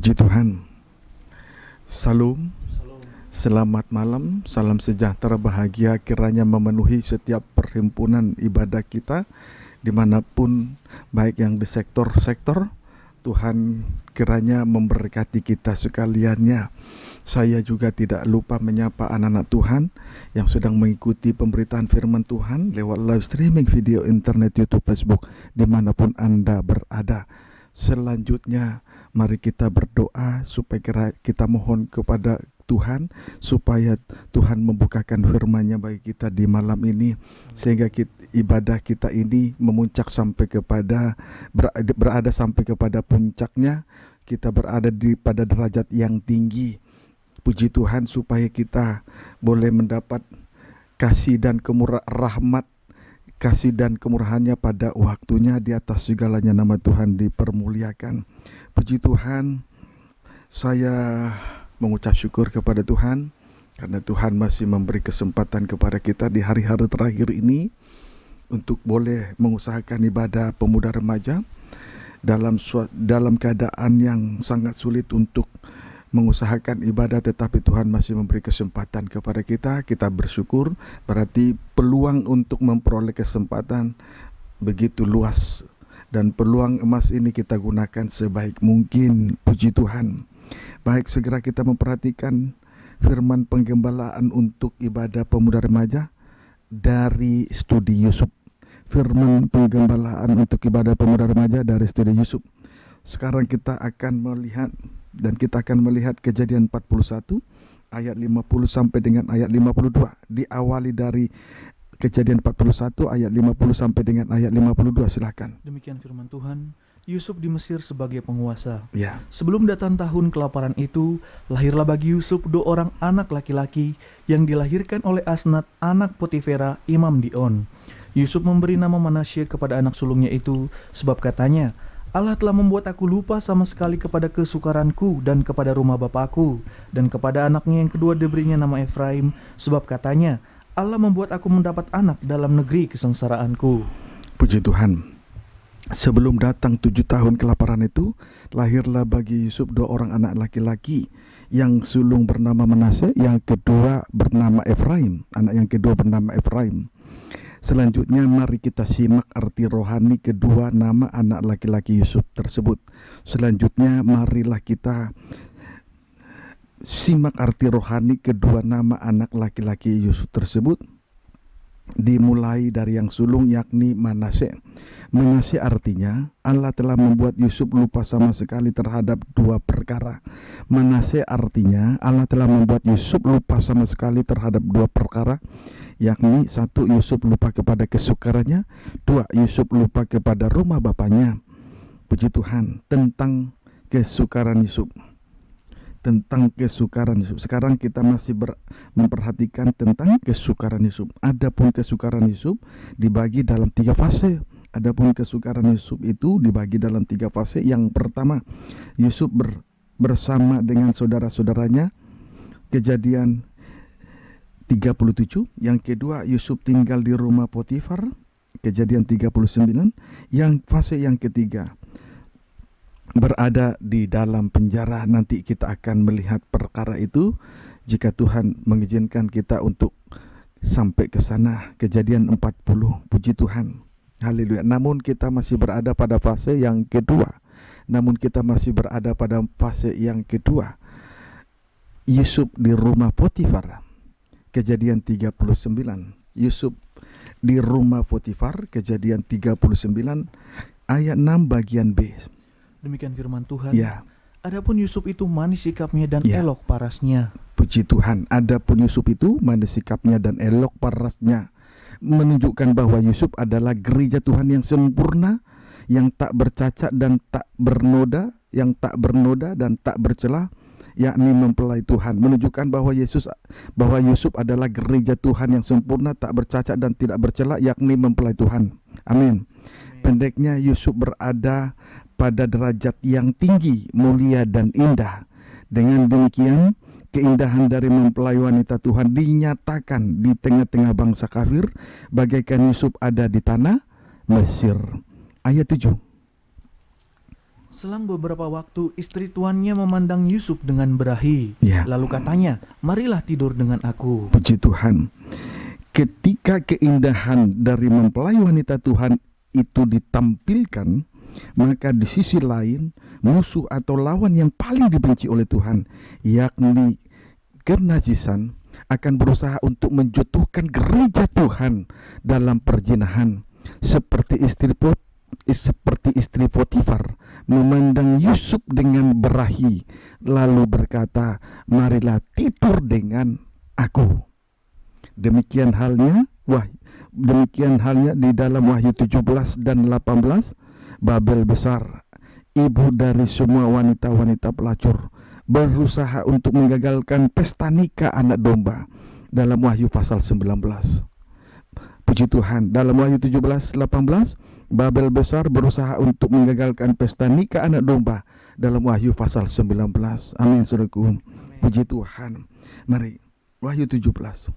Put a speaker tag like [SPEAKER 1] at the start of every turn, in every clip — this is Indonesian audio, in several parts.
[SPEAKER 1] Puji Tuhan. Salam, selamat malam, salam sejahtera bahagia kiranya memenuhi setiap perhimpunan ibadah kita dimanapun, baik yang di sektor-sektor. Tuhan kiranya memberkati kita sekaliannya. Saya juga tidak lupa menyapa anak-anak Tuhan yang sedang mengikuti pemberitaan firman Tuhan lewat live streaming video internet, YouTube, Facebook, dimanapun Anda berada. Selanjutnya mari kita berdoa supaya kita mohon kepada Tuhan supaya Tuhan membukakan firman-Nya bagi kita di malam ini, sehingga ibadah kita ini memuncak sampai kepada berada sampai kepada puncaknya, kita berada pada derajat yang tinggi. Puji Tuhan supaya kita boleh mendapat kasih dan rahmat, kasih dan kemurahannya pada waktunya. Di atas segalanya nama Tuhan dipermuliakan. Puji Tuhan, saya mengucap syukur kepada Tuhan karena Tuhan masih memberi kesempatan kepada kita di hari-hari terakhir ini untuk boleh mengusahakan ibadah pemuda remaja dalam keadaan yang sangat sulit untuk mengusahakan ibadah, tetapi Tuhan masih memberi kesempatan kepada kita. Kita bersyukur, berarti peluang untuk memperoleh kesempatan begitu luas, dan peluang emas ini kita gunakan sebaik mungkin. Puji Tuhan. Baik, segera kita memperhatikan firman penggembalaan untuk ibadah pemuda remaja dari studi Yusuf. Firman penggembalaan untuk ibadah pemuda remaja dari studi Yusuf. Sekarang kita akan melihat Kejadian 41 ayat 50 sampai dengan ayat 52. Diawali dari Kejadian 41 ayat 50 sampai dengan ayat 52. Silakan.
[SPEAKER 2] Demikian firman Tuhan. Yusuf di Mesir sebagai penguasa.
[SPEAKER 1] Ya.
[SPEAKER 2] Sebelum datang tahun kelaparan itu, lahirlah bagi Yusuf 2 orang anak laki-laki yang dilahirkan oleh Asnat, anak Potifera, imam di On. Yusuf memberi nama Manasye kepada anak sulungnya itu, sebab katanya, Allah telah membuat aku lupa sama sekali kepada kesukaranku dan kepada rumah bapakku, dan kepada anaknya yang kedua diberinya nama Efraim, sebab katanya, Allah membuat aku mendapat anak dalam negeri kesengsaraanku.
[SPEAKER 1] Puji Tuhan. Sebelum datang 7 tahun kelaparan itu, lahirlah bagi Yusuf 2 orang anak laki-laki, yang sulung bernama Manasye, yang kedua bernama Efraim. Anak yang kedua bernama Efraim. Selanjutnya mari kita simak arti rohani kedua nama anak laki-laki Yusuf tersebut. Selanjutnya marilah kita simak arti rohani kedua nama anak laki-laki Yusuf tersebut. Dimulai dari yang sulung, yakni Manasye. Manasye artinya Allah telah membuat Yusuf lupa sama sekali terhadap 2 perkara. Manasye artinya Allah telah membuat Yusuf lupa sama sekali terhadap 2 perkara, yakni 1. Yusuf lupa kepada kesukarannya, 2. Yusuf lupa kepada rumah bapaknya. Puji Tuhan. Tentang kesukaran Yusuf. Sekarang kita masih memperhatikan tentang kesukaran Yusuf. Adapun kesukaran Yusuf dibagi dalam 3 fase. Adapun kesukaran Yusuf itu dibagi dalam 3 fase. Yang pertama, Yusuf bersama dengan saudara-saudaranya. Kejadian 37. Yang kedua, Yusuf tinggal di rumah Potifar. Kejadian 39. Yang fase yang ketiga, berada di dalam penjara. Nanti kita akan melihat perkara itu jika Tuhan mengizinkan kita untuk sampai ke sana. Kejadian 40. Puji Tuhan. Haleluya. Namun kita masih berada pada fase yang kedua. Yusuf di rumah Potifar. Kejadian 39. Yusuf di rumah Potifar. Kejadian 39 ayat 6 bagian B.
[SPEAKER 2] Demikian firman Tuhan.
[SPEAKER 1] Ya.
[SPEAKER 2] Adapun Yusuf itu manis sikapnya dan elok parasnya.
[SPEAKER 1] Puji Tuhan. Adapun Yusuf itu manis sikapnya dan elok parasnya, menunjukkan bahwa Yusuf adalah gereja Tuhan yang sempurna, yang tak bercacat dan tak bernoda, dan tak bercela, yakni mempelai Tuhan. Menunjukkan bahwa Yusuf adalah gereja Tuhan yang sempurna, tak bercacat dan tidak bercela, yakni mempelai Tuhan. Amin. Pendeknya, Yusuf berada pada derajat yang tinggi, mulia dan indah. Dengan demikian, keindahan dari mempelai wanita Tuhan dinyatakan di tengah-tengah bangsa kafir, bagaikan Yusuf ada di tanah Mesir. Ayat 7.
[SPEAKER 2] Selang beberapa waktu, istri tuannya memandang Yusuf dengan berahi.
[SPEAKER 1] Ya.
[SPEAKER 2] Lalu katanya, marilah tidur dengan aku.
[SPEAKER 1] Puji Tuhan. Ketika keindahan dari mempelai wanita Tuhan itu ditampilkan, maka di sisi lain musuh atau lawan yang paling dibenci oleh Tuhan, yakni kenajisan, akan berusaha untuk menjatuhkan gereja Tuhan dalam perzinahan, seperti istri Potifar memandang Yusuf dengan berahi, lalu berkata, marilah tidur dengan aku. Demikian halnya di dalam Wahyu 17 dan 18, Babel besar, ibu dari semua wanita-wanita pelacur, berusaha untuk menggagalkan pesta nikah anak domba dalam Wahyu pasal 19. Puji Tuhan, dalam Wahyu 17, 18, Babel besar berusaha untuk menggagalkan pesta nikah anak domba dalam Wahyu pasal 19. Amin, saudaraku. Puji Tuhan. Mari, Wahyu 17.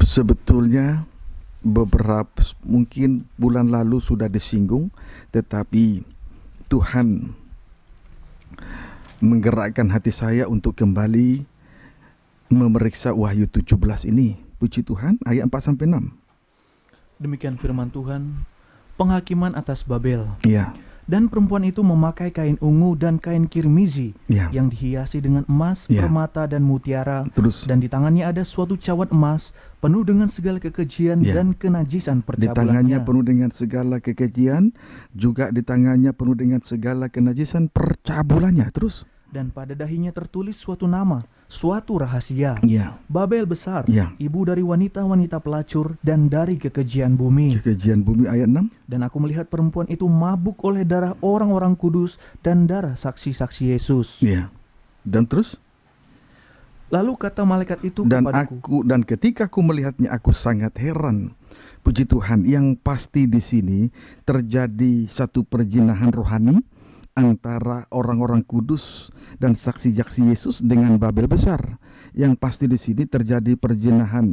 [SPEAKER 1] Sebetulnya mungkin bulan lalu sudah disinggung, tetapi Tuhan menggerakkan hati saya untuk kembali memeriksa Wahyu 17 ini. Puji Tuhan, ayat 4-6.
[SPEAKER 2] Demikian firman Tuhan, penghakiman atas Babel.
[SPEAKER 1] Ya.
[SPEAKER 2] Dan perempuan itu memakai kain ungu dan kain kirmizi
[SPEAKER 1] Ya.
[SPEAKER 2] yang dihiasi dengan emas,
[SPEAKER 1] Ya.
[SPEAKER 2] permata, dan mutiara.
[SPEAKER 1] Terus
[SPEAKER 2] Dan di tangannya ada suatu cawat emas penuh dengan segala kekejian
[SPEAKER 1] Ya.
[SPEAKER 2] dan kenajisan
[SPEAKER 1] di tangannya
[SPEAKER 2] percabulannya.
[SPEAKER 1] penuh dengan segala kekejian, juga di tangannya penuh dengan segala kenajisan percabulannya. Terus
[SPEAKER 2] Dan pada dahinya tertulis suatu nama, suatu rahasia.
[SPEAKER 1] ya,
[SPEAKER 2] Babel besar,
[SPEAKER 1] Ya.
[SPEAKER 2] ibu dari wanita-wanita pelacur dan dari kekejian bumi.
[SPEAKER 1] kekejian bumi, ayat 6.
[SPEAKER 2] Dan aku melihat perempuan itu mabuk oleh darah orang-orang kudus dan darah saksi-saksi Yesus.
[SPEAKER 1] Ya. Dan terus,
[SPEAKER 2] Lalu kata malaikat itu
[SPEAKER 1] dan
[SPEAKER 2] kepadaku,
[SPEAKER 1] ketika aku melihatnya, aku sangat heran. Puji Tuhan, yang pasti di sini terjadi satu perzinahan rohani antara orang-orang kudus dan saksi-saksi Yesus dengan Babel besar. Yang pasti di sini terjadi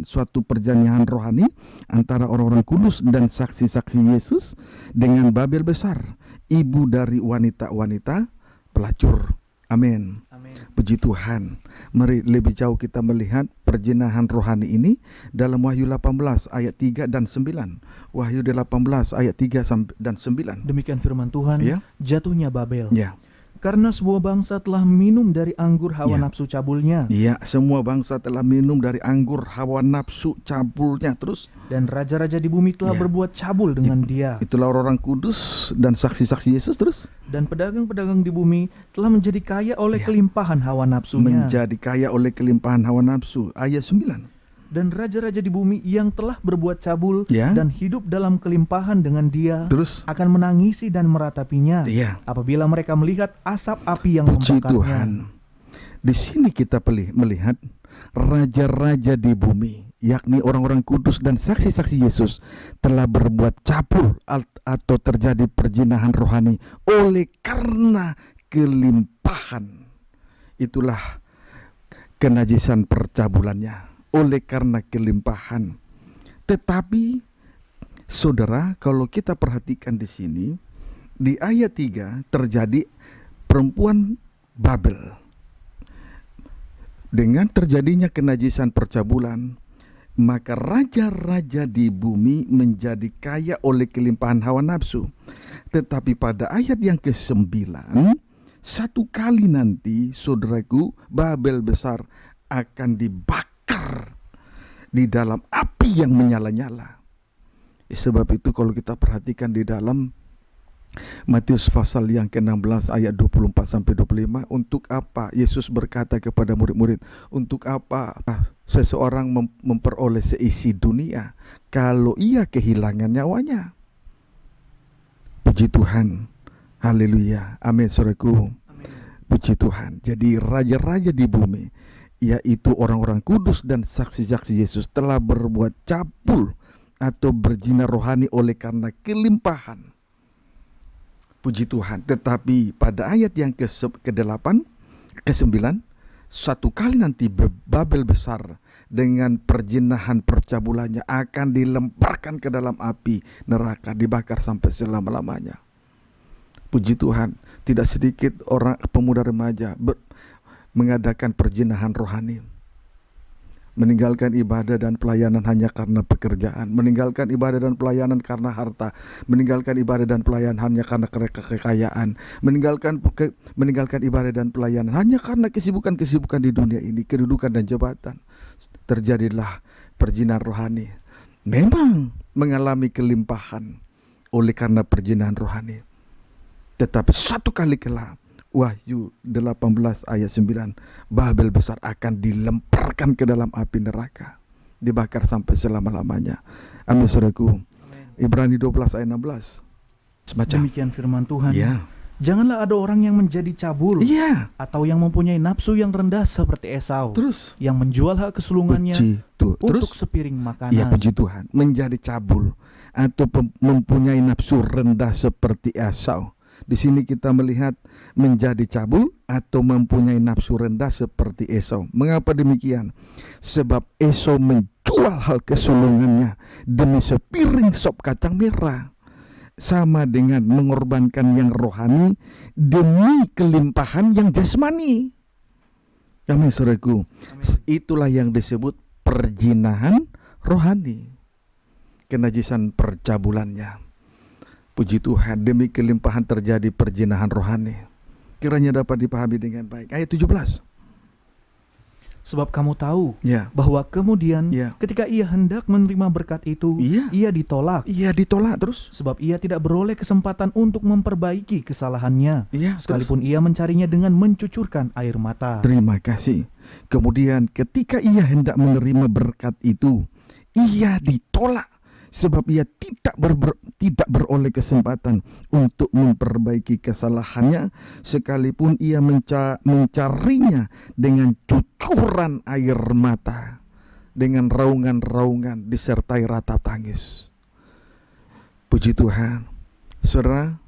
[SPEAKER 1] suatu perjinahan rohani antara orang-orang kudus dan saksi-saksi Yesus dengan Babel besar, ibu dari wanita-wanita pelacur. Amin.
[SPEAKER 2] Amin.
[SPEAKER 1] Puji Tuhan. Mari lebih jauh kita melihat perjinahan rohani ini dalam Wahyu 18 ayat 3 dan 9. Wahyu 18 ayat 3 dan 9.
[SPEAKER 2] Demikian firman Tuhan,
[SPEAKER 1] Ya.
[SPEAKER 2] jatuhnya Babel.
[SPEAKER 1] Ya.
[SPEAKER 2] Karena sebuah bangsa telah minum dari anggur hawa
[SPEAKER 1] Ya.
[SPEAKER 2] nafsu cabulnya.
[SPEAKER 1] Ya, semua bangsa telah minum dari anggur hawa nafsu cabulnya. Terus
[SPEAKER 2] Dan raja-raja di bumi telah
[SPEAKER 1] Ya.
[SPEAKER 2] berbuat cabul dengan dia.
[SPEAKER 1] itulah orang kudus dan saksi-saksi Yesus. Terus
[SPEAKER 2] Dan pedagang-pedagang di bumi telah menjadi kaya oleh
[SPEAKER 1] Ya.
[SPEAKER 2] kelimpahan hawa nafsunya.
[SPEAKER 1] menjadi kaya oleh kelimpahan hawa nafsu. Ayat 9.
[SPEAKER 2] Dan raja-raja di bumi yang telah berbuat cabul
[SPEAKER 1] Ya.
[SPEAKER 2] dan hidup dalam kelimpahan dengan dia
[SPEAKER 1] Terus
[SPEAKER 2] akan menangisi dan meratapinya
[SPEAKER 1] ya,
[SPEAKER 2] apabila mereka melihat asap api yang
[SPEAKER 1] puji
[SPEAKER 2] membakarnya.
[SPEAKER 1] Tuhan. Di sini kita melihat raja-raja di bumi, yakni orang-orang kudus dan saksi-saksi Yesus, telah berbuat cabul atau terjadi perzinahan rohani oleh karena kelimpahan. Itulah kenajisan percabulannya, oleh karena kelimpahan. Tetapi saudara, kalau kita perhatikan di sini, di ayat 3 terjadi perempuan Babel. Dengan terjadinya kenajisan percabulan, maka raja-raja di bumi menjadi kaya oleh kelimpahan hawa nafsu. Tetapi pada ayat yang ke-9, satu kali nanti, saudaraku, Babel besar akan dibakar di dalam api yang menyala-nyala. Sebab itu kalau kita perhatikan di dalam Matius pasal yang ke-16 ayat 24-25, untuk apa Yesus berkata kepada murid-murid, untuk apa seseorang memperoleh seisi dunia kalau ia kehilangan nyawanya? Puji Tuhan. Haleluya. Amin, saudaraku. Puji Tuhan. Jadi raja-raja di bumi, yaitu orang-orang kudus dan saksi-saksi Yesus, telah berbuat cabul atau berzina rohani oleh karena kelimpahan. Puji Tuhan. Tetapi pada ayat yang ke-8, ke-9, satu kali nanti Babel besar dengan perjinahan percabulannya akan dilemparkan ke dalam api neraka, dibakar sampai selama-lamanya. Puji Tuhan, tidak sedikit orang pemuda remaja mengadakan perjinahan rohani, meninggalkan ibadah dan pelayanan hanya karena pekerjaan, meninggalkan ibadah dan pelayanan karena harta, meninggalkan ibadah dan pelayanan hanya karena kekayaan, meninggalkan ibadah dan pelayanan hanya karena kesibukan-kesibukan di dunia ini, kedudukan dan jabatan. Terjadilah perjinahan rohani. Memang mengalami kelimpahan oleh karena perjinahan rohani. Tetapi satu kali kelak, Wahyu 18 ayat 9, Babel besar akan dilemparkan ke dalam api neraka, dibakar sampai selama-lamanya. Amin, saudaraku. Ibrani 12 ayat 16. Semacam
[SPEAKER 2] Demikian firman Tuhan.
[SPEAKER 1] ya.
[SPEAKER 2] Janganlah ada orang yang menjadi cabul
[SPEAKER 1] Iya.
[SPEAKER 2] atau yang mempunyai nafsu yang rendah seperti Esau,
[SPEAKER 1] Terus
[SPEAKER 2] yang menjual hak kesulungannya
[SPEAKER 1] puji Tuhan. Terus
[SPEAKER 2] untuk sepiring makanan.
[SPEAKER 1] ya, puji Tuhan, menjadi cabul atau mempunyai nafsu rendah seperti Esau. Di sini kita melihat menjadi cabul atau mempunyai nafsu rendah seperti Esau. Mengapa demikian? Sebab Esau menjual hal kesulungannya demi sepiring sop kacang merah. Sama dengan mengorbankan yang rohani demi kelimpahan yang jasmani. Amin, saudaraku. Itulah yang disebut perjinahan rohani, kenajisan percabulannya. Puji Tuhan, demi kelimpahan terjadi perjinahan rohani. Kiranya dapat dipahami dengan baik. Ayat 17.
[SPEAKER 2] Sebab kamu tahu
[SPEAKER 1] Ya.
[SPEAKER 2] bahwa kemudian
[SPEAKER 1] Ya.
[SPEAKER 2] ketika ia hendak menerima berkat itu,
[SPEAKER 1] Iya.
[SPEAKER 2] ia ditolak.
[SPEAKER 1] Iya, ditolak terus.
[SPEAKER 2] Sebab ia tidak beroleh kesempatan untuk memperbaiki kesalahannya,
[SPEAKER 1] Iya,
[SPEAKER 2] sekalipun ia mencarinya dengan mencucurkan air mata.
[SPEAKER 1] Terima kasih. Kemudian ketika ia hendak menerima berkat itu, ia ditolak. Sebab ia tidak beroleh kesempatan untuk memperbaiki kesalahannya, sekalipun ia mencarinya dengan cucuran air mata, dengan raungan-raungan disertai ratap tangis. Puji Tuhan, saudara,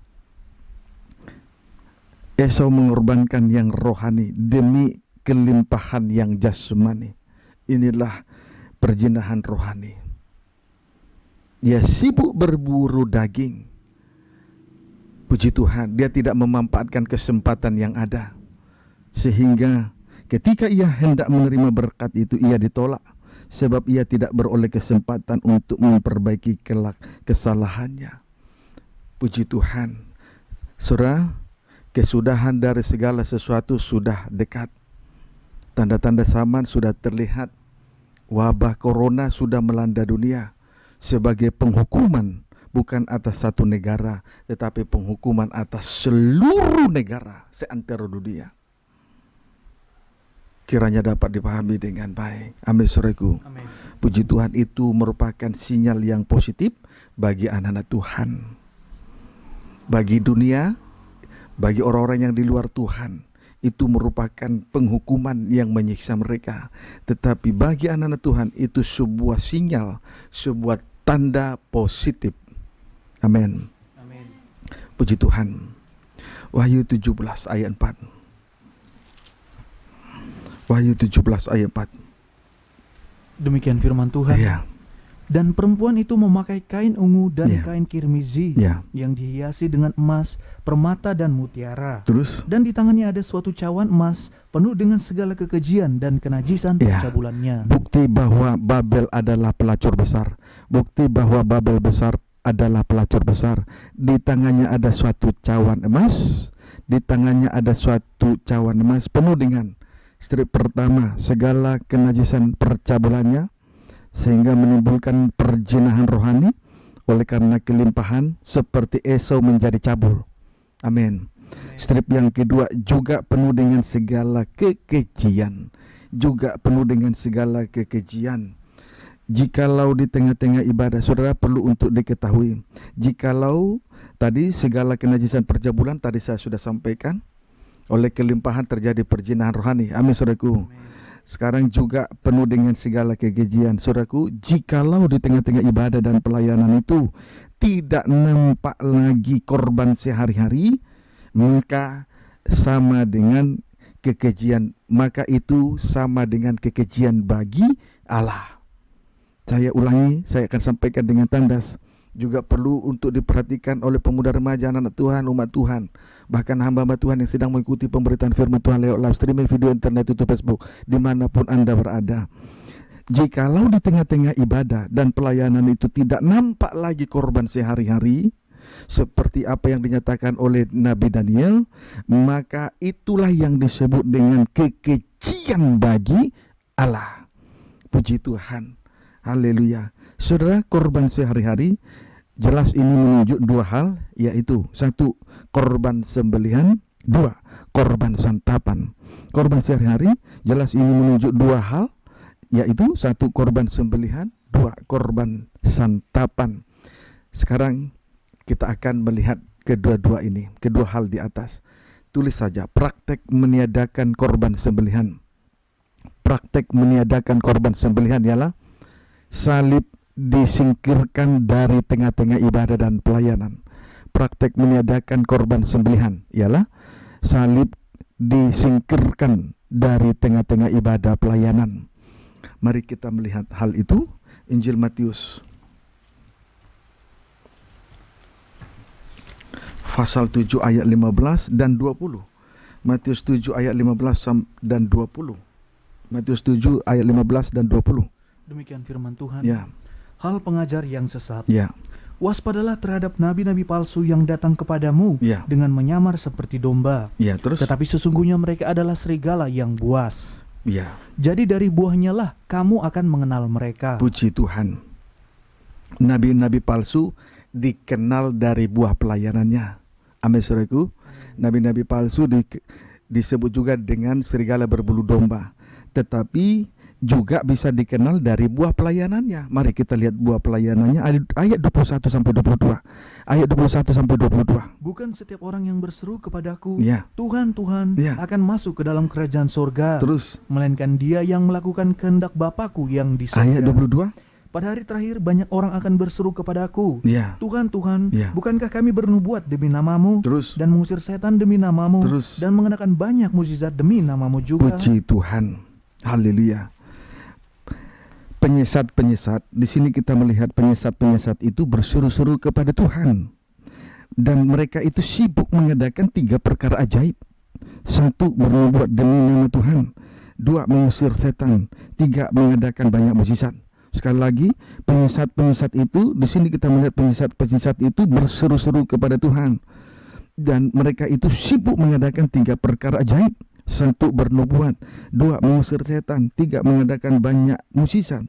[SPEAKER 1] Esau mengorbankan yang rohani demi kelimpahan yang jasmani. Inilah perjinahan rohani. Dia sibuk berburu daging. Puji Tuhan, dia tidak memanfaatkan kesempatan yang ada. Sehingga ketika ia hendak menerima berkat itu, ia ditolak. Sebab ia tidak beroleh kesempatan untuk memperbaiki kesalahannya. Puji Tuhan. Saudara, kesudahan dari segala sesuatu sudah dekat. Tanda-tanda zaman sudah terlihat. Wabah corona sudah melanda dunia. Sebagai penghukuman bukan atas satu negara, tetapi penghukuman atas seluruh negara seantero dunia. Kiranya dapat dipahami dengan baik. Amin, saudaraku.
[SPEAKER 2] Amin.
[SPEAKER 1] Puji Tuhan, itu merupakan sinyal yang positif bagi anak-anak Tuhan, bagi dunia, bagi orang-orang yang di luar Tuhan. Itu merupakan penghukuman yang menyiksa mereka. Tetapi bagi anak-anak Tuhan itu sebuah sinyal, sebuah tanda positif. Amin.
[SPEAKER 2] Amin.
[SPEAKER 1] Puji Tuhan. Wahyu 17 ayat 4. Wahyu 17 ayat 4.
[SPEAKER 2] Demikian firman Tuhan.
[SPEAKER 1] Ya.
[SPEAKER 2] Dan perempuan itu memakai kain ungu dan
[SPEAKER 1] Ya.
[SPEAKER 2] kain kirmizi
[SPEAKER 1] Ya.
[SPEAKER 2] yang dihiasi dengan emas, permata dan mutiara.
[SPEAKER 1] Terus
[SPEAKER 2] Dan di tangannya ada suatu cawan emas penuh dengan segala kekejian dan kenajisan
[SPEAKER 1] Ya.
[SPEAKER 2] percabulannya.
[SPEAKER 1] bukti bahwa Babel adalah pelacur besar. Bukti bahwa Babel besar adalah pelacur besar. Di tangannya ada suatu cawan emas. Di tangannya ada suatu cawan emas penuh dengan strip pertama segala kenajisan percabulannya, sehingga menimbulkan perjinahan rohani oleh karena kelimpahan, seperti Esau menjadi cabul. Amin. Strip yang kedua juga penuh dengan segala kekejian. Juga penuh dengan segala kekejian. Jikalau di tengah-tengah ibadah, saudara perlu untuk diketahui, jikalau tadi segala kenajisan percabulan tadi saya sudah sampaikan, oleh kelimpahan terjadi perjinahan rohani. Amin, saudaraku. Sekarang juga penuh dengan segala kekejian. Saudaraku, jikalau di tengah-tengah ibadah dan pelayanan itu tidak nampak lagi korban sehari-hari, maka sama dengan kekejian maka itu sama dengan kekejian bagi Allah. Saya ulangi, saya akan sampaikan dengan tandas. Juga perlu untuk diperhatikan oleh pemuda remaja, anak Tuhan, umat Tuhan, bahkan hamba-hamba Tuhan yang sedang mengikuti pemberitaan firman Tuhan lewat live streaming video internet, YouTube, Facebook, dimanapun Anda berada. Jikalau di tengah-tengah ibadah dan pelayanan itu tidak nampak lagi korban sehari-hari seperti apa yang dinyatakan oleh Nabi Daniel, maka itulah yang disebut dengan kekejian bagi Allah. Puji Tuhan, haleluya. Saudara, korban sehari-hari jelas ini menunjuk dua hal, yaitu satu, korban sembelihan, dua, korban santapan. Korban sehari-hari jelas ini menunjuk dua hal, yaitu satu, korban sembelihan, dua, korban santapan. Sekarang kita akan melihat kedua-dua ini, kedua hal di atas. Tulis saja, praktek meniadakan korban sembelihan. Praktek meniadakan korban sembelihan ialah salib disingkirkan dari tengah-tengah ibadah dan pelayanan. Praktek meniadakan korban sembelihan ialah salib disingkirkan dari tengah-tengah ibadah pelayanan. Mari kita melihat hal itu. Injil Matius pasal 7 ayat 15 dan 20. Matius 7 ayat 15 dan 20. Matius 7 ayat 15 dan 20.
[SPEAKER 2] Demikian firman Tuhan.
[SPEAKER 1] Ya.
[SPEAKER 2] Hal pengajar yang sesat.
[SPEAKER 1] Ya.
[SPEAKER 2] Waspadalah terhadap nabi-nabi palsu yang datang kepadamu
[SPEAKER 1] Ya.
[SPEAKER 2] dengan menyamar seperti domba,
[SPEAKER 1] Ya, terus.
[SPEAKER 2] tetapi sesungguhnya mereka adalah serigala yang buas.
[SPEAKER 1] Ya.
[SPEAKER 2] Jadi dari buahnya lah kamu akan mengenal mereka.
[SPEAKER 1] Puji Tuhan. Nabi-nabi palsu dikenal dari buah pelayanannya. Amin, saudaraku. Nabi-nabi palsu disebut juga dengan serigala berbulu domba, tetapi juga bisa dikenal dari buah pelayanannya. Mari kita lihat buah pelayanannya, ayat 21 sampai 22. Ayat 21 sampai 22.
[SPEAKER 2] Bukan setiap orang yang berseru kepadaku,
[SPEAKER 1] Ya.
[SPEAKER 2] Tuhan, Tuhan,
[SPEAKER 1] Ya.
[SPEAKER 2] akan masuk ke dalam kerajaan sorga,
[SPEAKER 1] Terus
[SPEAKER 2] melainkan dia yang melakukan kehendak Bapakku yang di sorga.
[SPEAKER 1] ayat 22.
[SPEAKER 2] Pada hari terakhir banyak orang akan berseru kepadaku,
[SPEAKER 1] Ya.
[SPEAKER 2] Tuhan, Tuhan,
[SPEAKER 1] Ya.
[SPEAKER 2] bukankah kami bernubuat demi namamu,
[SPEAKER 1] Terus
[SPEAKER 2] dan mengusir setan demi namamu,
[SPEAKER 1] Terus.
[SPEAKER 2] dan mengenakan banyak mukjizat demi namamu juga?
[SPEAKER 1] puji Tuhan. Haleluya. Penyesat-penyesat, di sini kita melihat penyesat-penyesat itu berseru-seru kepada Tuhan. Dan mereka itu sibuk mengadakan 3 perkara ajaib. 1, bernubuat demi nama Tuhan. 2, mengusir setan. 3, mengadakan banyak mukjizat. Sekali lagi, penyesat-penyesat itu, di sini kita melihat penyesat-penyesat itu berseru-seru kepada Tuhan. Dan mereka itu sibuk mengadakan 3 perkara ajaib. 1, bernubuat. 2, mengusir setan. 3, mengadakan banyak mukjizat.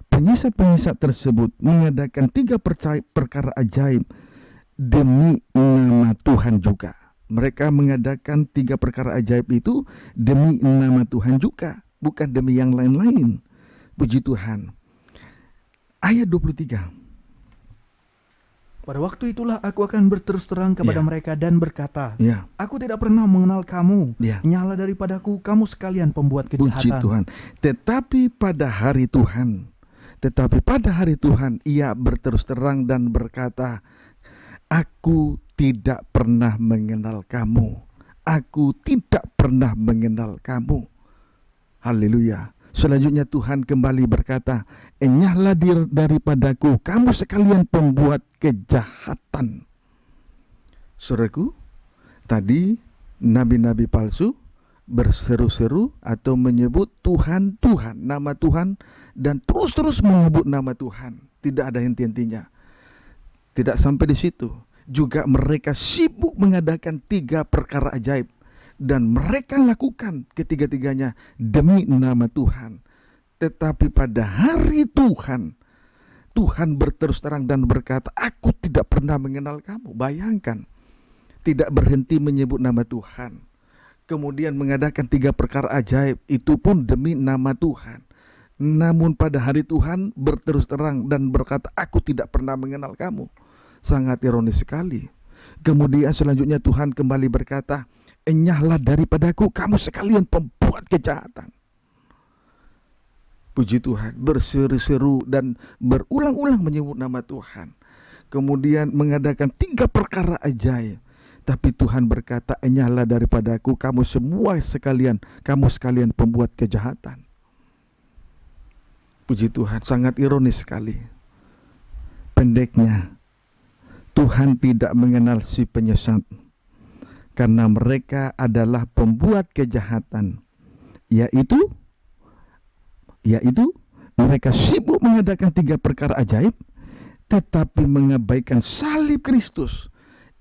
[SPEAKER 1] Penyesat-penyesat tersebut mengadakan 3 perkara ajaib demi nama Tuhan juga. Mereka mengadakan 3 perkara ajaib itu demi nama Tuhan juga, bukan demi yang lain-lain. Puji Tuhan. Ayat 23.
[SPEAKER 2] Pada waktu itulah aku akan berterus terang kepada
[SPEAKER 1] Ya.
[SPEAKER 2] mereka dan berkata,
[SPEAKER 1] Ya,
[SPEAKER 2] aku tidak pernah mengenal kamu.
[SPEAKER 1] ya.
[SPEAKER 2] Nyala daripadaku kamu sekalian pembuat
[SPEAKER 1] Puji
[SPEAKER 2] kejahatan.
[SPEAKER 1] Tuhan. Tetapi pada hari Tuhan ia berterus terang dan berkata, aku tidak pernah mengenal kamu. Aku tidak pernah mengenal kamu. Haleluya. Selanjutnya Tuhan kembali berkata, enyahlah daripadaku kamu sekalian pembuat kejahatan. Saudaraku, tadi nabi-nabi palsu berseru-seru atau menyebut Tuhan, Tuhan, nama Tuhan, dan terus-terus menyebut nama Tuhan. Tidak ada henti-hentinya. Tidak sampai di situ. Juga mereka sibuk mengadakan 3 perkara ajaib. Dan mereka lakukan ketiga-tiganya demi nama Tuhan. Tetapi pada hari Tuhan, Tuhan berterus terang dan berkata, aku tidak pernah mengenal kamu. Bayangkan, tidak berhenti menyebut nama Tuhan. Kemudian mengadakan 3 perkara ajaib, itu pun demi nama Tuhan. Namun pada hari Tuhan berterus terang dan berkata, aku tidak pernah mengenal kamu. Sangat ironis sekali. Kemudian selanjutnya Tuhan kembali berkata, enyahlah daripadaku kamu sekalian pembuat kejahatan. Puji Tuhan, berseru-seru dan berulang-ulang menyebut nama Tuhan. Kemudian mengadakan 3 perkara ajaib. Tapi Tuhan berkata, enyahlah daripadaku kamu sekalian pembuat kejahatan. Puji Tuhan, sangat ironis sekali. Pendeknya, Tuhan tidak mengenal si penyesat, karena mereka adalah pembuat kejahatan, yaitu mereka sibuk mengadakan 3 perkara ajaib, tetapi mengabaikan salib Kristus,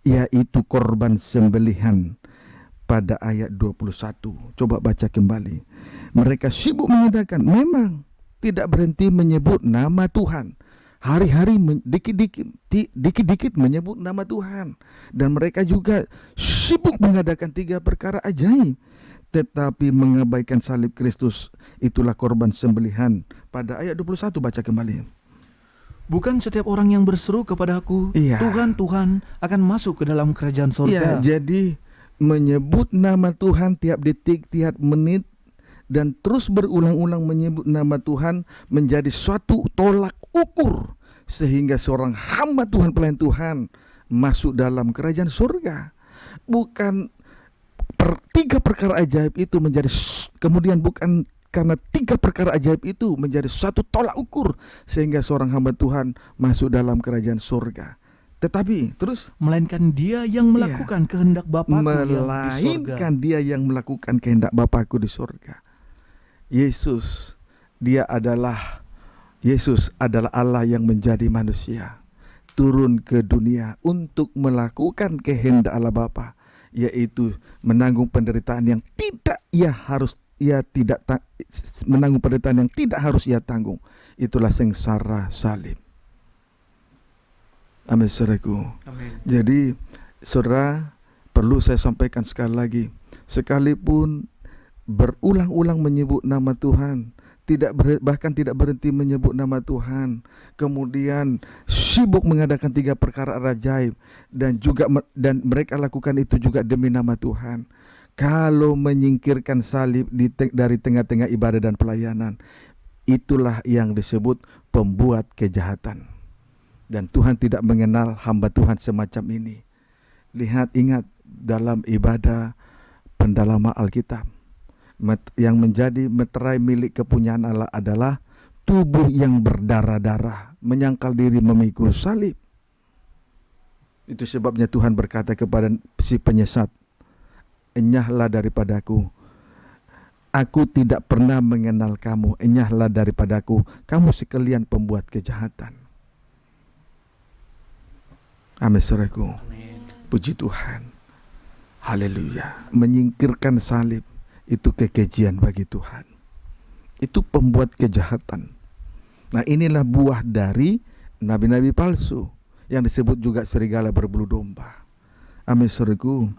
[SPEAKER 1] yaitu korban sembelihan pada ayat 21. Coba baca kembali. Mereka sibuk mengadakan, memang tidak berhenti menyebut nama Tuhan. Hari-hari dikit-dikit menyebut nama Tuhan. Dan mereka juga sibuk mengadakan 3 perkara ajaib, tetapi mengabaikan salib Kristus, itulah korban sembelihan. Pada ayat 21 baca kembali.
[SPEAKER 2] Bukan setiap orang yang berseru kepadaku,
[SPEAKER 1] Iya.
[SPEAKER 2] Tuhan, Tuhan, akan masuk ke dalam kerajaan
[SPEAKER 1] Ya,
[SPEAKER 2] surga.
[SPEAKER 1] jadi menyebut nama Tuhan tiap detik, tiap menit, dan terus berulang-ulang menyebut nama Tuhan menjadi suatu tolak ukur, sehingga seorang hamba Tuhan, pelayan Tuhan, masuk dalam kerajaan surga. Bukan 3 perkara ajaib itu menjadi, kemudian bukan karena 3 perkara ajaib itu menjadi suatu tolak ukur sehingga seorang hamba Tuhan masuk dalam kerajaan surga. Tetapi terus,
[SPEAKER 2] Melainkan dia yang melakukan kehendak Bapa-Ku yang di surga.
[SPEAKER 1] melainkan dia yang melakukan kehendak Bapa-Ku di surga. Yesus adalah Allah yang menjadi manusia, turun ke dunia untuk melakukan kehendak Allah Bapa, yaitu menanggung penderitaan yang menanggung penderitaan yang tidak harus ia tanggung. Itulah sengsara salib. Amin, saudaraku.
[SPEAKER 2] Amin.
[SPEAKER 1] Jadi saudara, perlu saya sampaikan sekali lagi, sekalipun berulang-ulang menyebut nama Tuhan, bahkan tidak berhenti menyebut nama Tuhan, kemudian sibuk mengadakan 3 perkara ajaib, dan mereka lakukan itu juga demi nama Tuhan. Kalau menyingkirkan salib dari tengah-tengah ibadah dan pelayanan, itulah yang disebut pembuat kejahatan. Dan Tuhan tidak mengenal hamba Tuhan semacam ini. Ingat dalam ibadah pendalaman Alkitab, yang menjadi meterai milik kepunyaan Allah adalah tubuh yang berdarah-darah, menyangkal diri memikul salib. Itu sebabnya Tuhan berkata kepada si penyesat, enyahlah daripadaku, aku tidak pernah mengenal kamu, enyahlah daripadaku, kamu sekalian pembuat kejahatan. Amin, saudaraku. Puji Tuhan. Haleluya. Menyingkirkan salib itu kekejian bagi Tuhan. Itu pembuat kejahatan. Nah, inilah buah dari nabi-nabi palsu yang disebut juga serigala berbulu domba. Amin, saudaraku.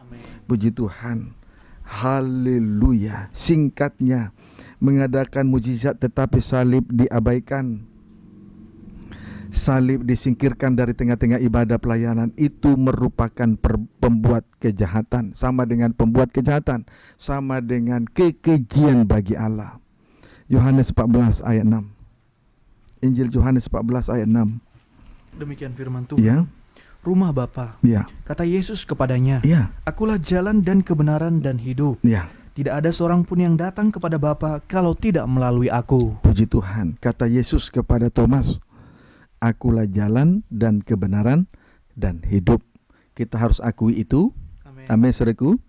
[SPEAKER 1] Puji Tuhan. Haleluya. Singkatnya, mengadakan mujizat tetapi salib diabaikan, salib disingkirkan dari tengah-tengah ibadah pelayanan, itu merupakan pembuat kejahatan. Sama dengan pembuat kejahatan, sama dengan kekejian bagi Allah. Yohanes 14 ayat 6. Injil Yohanes 14 ayat 6.
[SPEAKER 2] Demikian firman Tuhan.
[SPEAKER 1] Ya.
[SPEAKER 2] Rumah Bapa,
[SPEAKER 1] Ya.
[SPEAKER 2] kata Yesus kepadanya,
[SPEAKER 1] Ya.
[SPEAKER 2] Akulah jalan dan kebenaran dan hidup.
[SPEAKER 1] Ya.
[SPEAKER 2] Tidak ada seorang pun yang datang kepada Bapa kalau tidak melalui aku.
[SPEAKER 1] Puji Tuhan. Kata Yesus kepada Thomas, akulah jalan dan kebenaran dan hidup. Kita harus akui itu. Amin, saudaraku.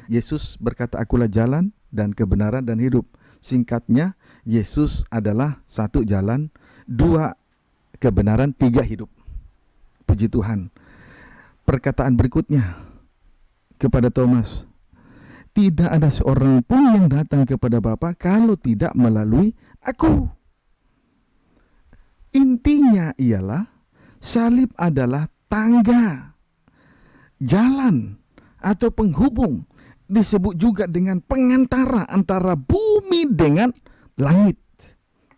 [SPEAKER 1] Yesus berkata, akulah jalan dan kebenaran dan hidup. Singkatnya, Yesus adalah 1 jalan, 2 kebenaran, 3 hidup. Puji Tuhan. Perkataan berikutnya kepada Thomas, tidak ada seorang pun yang datang kepada Bapa kalau tidak melalui aku. Intinya ialah salib adalah tangga, jalan atau penghubung, disebut juga dengan pengantara antara bumi dengan langit.